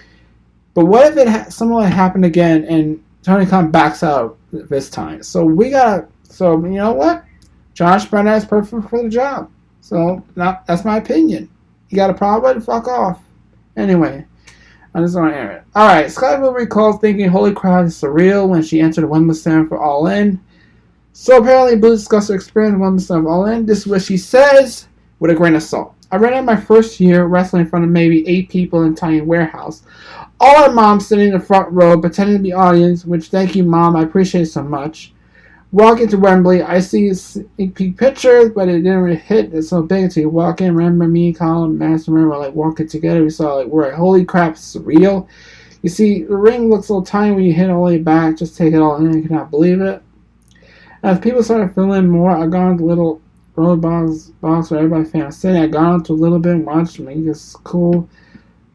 but what if something happened again, and Tony Khan backs out this time? So you know what? Josh Barnett is perfect for the job. So that's my opinion. You got a problem? Fuck off. Anyway, I just want to air it. Alright, Sky Blue recalls thinking, holy crap, it's surreal when she entered the Women's Center for All In. So apparently Blue discussed her experience in Women's Center for All In. This is what she says with a grain of salt. I ran out my first year wrestling in front of maybe 8 people in a tiny warehouse. All our moms sitting in the front row pretending to be audience, which thank you mom, I appreciate it so much. Walk into Wembley, I see sneak peek pictures, but it didn't really hit. It's so big until you walk in. Remember me, Colin, Master, were walking together. We saw we're holy crap, it's surreal. You see, the ring looks a little tiny when you hit all the way back. Just take it all in, you cannot believe it. As people started filling more, I got into the little road box where everybody found sitting. I got into a little bit and watched me. It's cool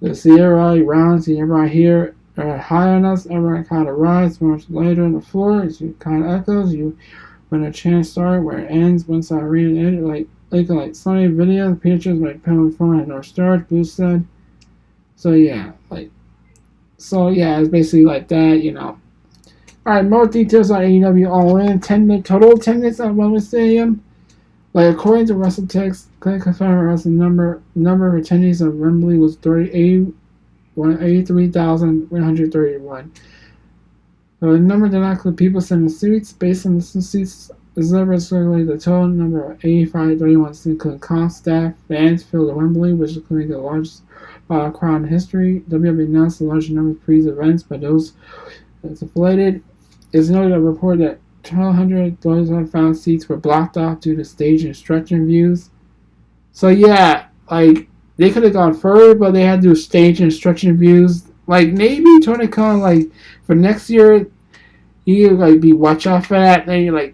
to see everybody around, see everybody here. High on us, everyone kind of rides much later on the floor. As you kind of echoes, when a chant started, where it ends, once I read it, like Sunny video, pictures, penalty phone and North Star, Blue said. So yeah, it's basically like that, Alright, more details on AEW All In. 10-minute total attendance at Wembley Stadium. According to Wrestle Text, confirmed wrestling number of attendees of Wembley was 83,131. The number did not include people sitting in seats. Based on the seats reserved, the total number of 85,31 including comp staff, fans filled at Wembley, which including the largest crowd in history. WWE announced the largest number of pre-events by those that's affiliated. It's noted a report that 1,235 seats were blocked off due to stage and stretching views. So yeah, they could have gone further, but they had to do stage and instruction views. Maybe Tony Khan, for next year, you be watch out for that. Then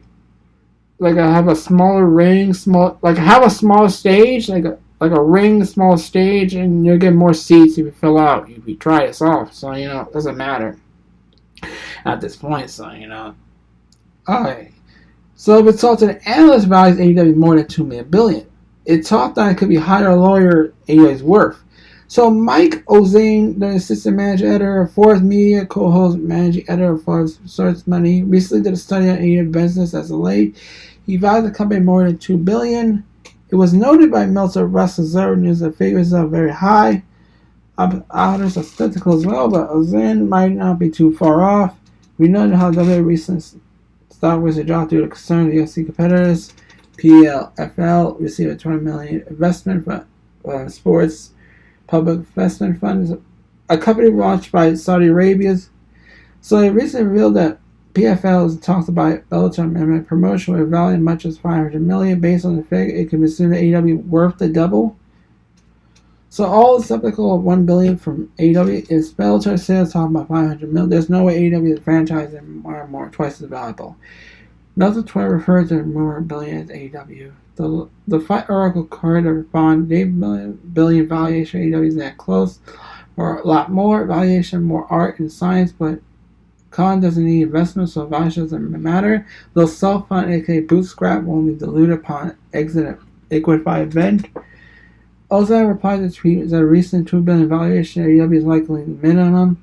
I have a smaller ring, have a smaller stage, like a ring, small stage, and you'll get more seats if you fill out. If you try this off, so it doesn't matter at this point. So alright. So if it's all to the Analyst Values, AEW more than $2 billion. It talked that it could be higher lawyer AEW's worth. So Mike Ozane, the assistant manager editor of Forbes Media, co-host managing editor of Forbes Search Money, recently did a study on AEW business as of late. He valued the company more than $2 billion. It was noted by Meltzer Wrestle Zero News that figures are very high. Others are skeptical as well, but Ozane might not be too far off. We know how WWE recent stock was a drop due to concern of the UFC competitors. PLFL received a $20 million investment from Sports Public Investment Fund, a company launched by Saudi Arabia. So it recently revealed that PFL is talks about Bellator MMA promotion with a value as much as $500 million. Based on the figure, it can be assumed that AEW worth the double. So all the skeptical of $1 billion from AEW is Bellator sales talking about $500 million. There's no way AEW is franchising more twice as valuable. Meltzer Twitter referred to more billion as AEW. The fight article card of bond billion valuation AEW is that close, or a lot more valuation, more art and science, but Khan doesn't need investment, so valuation doesn't matter. They'll self-fund, aka bootstrap, won't be diluted upon exit an liquefied event. Also, replied to the tweet that a recent $2 billion valuation AEW is likely the minimum.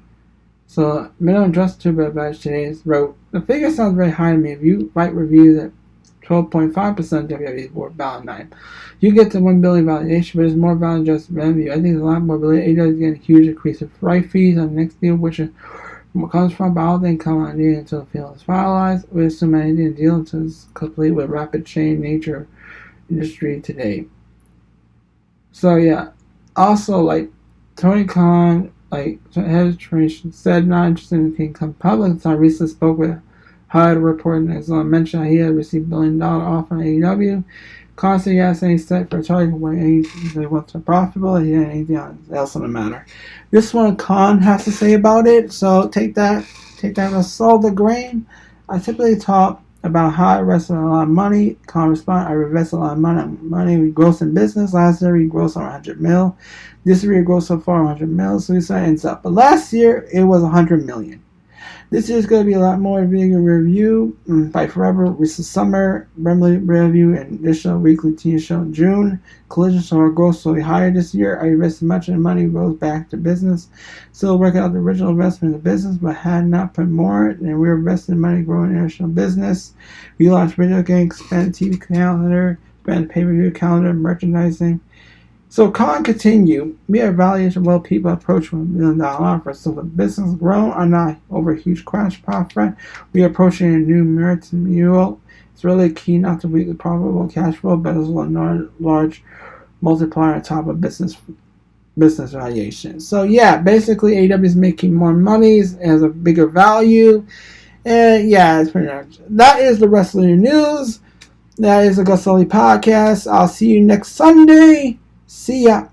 So, minimum just $2 billion valuation today wrote, the figure sounds very high to me. If you write reviews at 12.5% WWE is worth value 9. You get to $1 billion valuation, but there's more value than just revenue. I think there's a lot more billion. AEW is getting a huge increase of right fees on the next deal, which comes from, but all didn't come on deal until the deal is finalized. We assume anything deal until it's complete with rapid change nature of industry today. So yeah, also Tony Khan, head of training said not interested in becoming public. So I recently spoke with Hyde reported, as I mentioned, he had received $1 billion offer from AEW. Khan said he has any set for a target when they want to profitable. He had anything else on the matter. This one Khan has to say about it, so take that as salt of grain. I typically talk about how I wrestle a lot of money. Khan responded, I invest a lot of money. We gross in business. Last year we grossed on 100 mil. This year we grossed so far 100 mil, so we saw it ends up. But last year it was 100 million. This year's going to be a lot more bigger review by Forever. This is summer, Wembley review, and additional weekly TV show in June. Collision saw our growth slowly higher this year. I invested much of the money goes back to business. Still working out the original investment in the business, but had not put more. And we were investing money growing international business. We launched video games, expanded TV calendar, expanded pay-per-view calendar, merchandising. So Khan continued, we are valuation well people approach $1 million offer. So the business grown are not over a huge crash profit. We are approaching a new mule. It's really key not to weekly profitable cash flow, but as well a large multiplier on top of business valuation. So yeah, basically AEW is making more money, has a bigger value. And yeah, it's pretty much. That is the wrestling news. That is the AgostoAllElite Podcast. I'll see you next Sunday. See ya.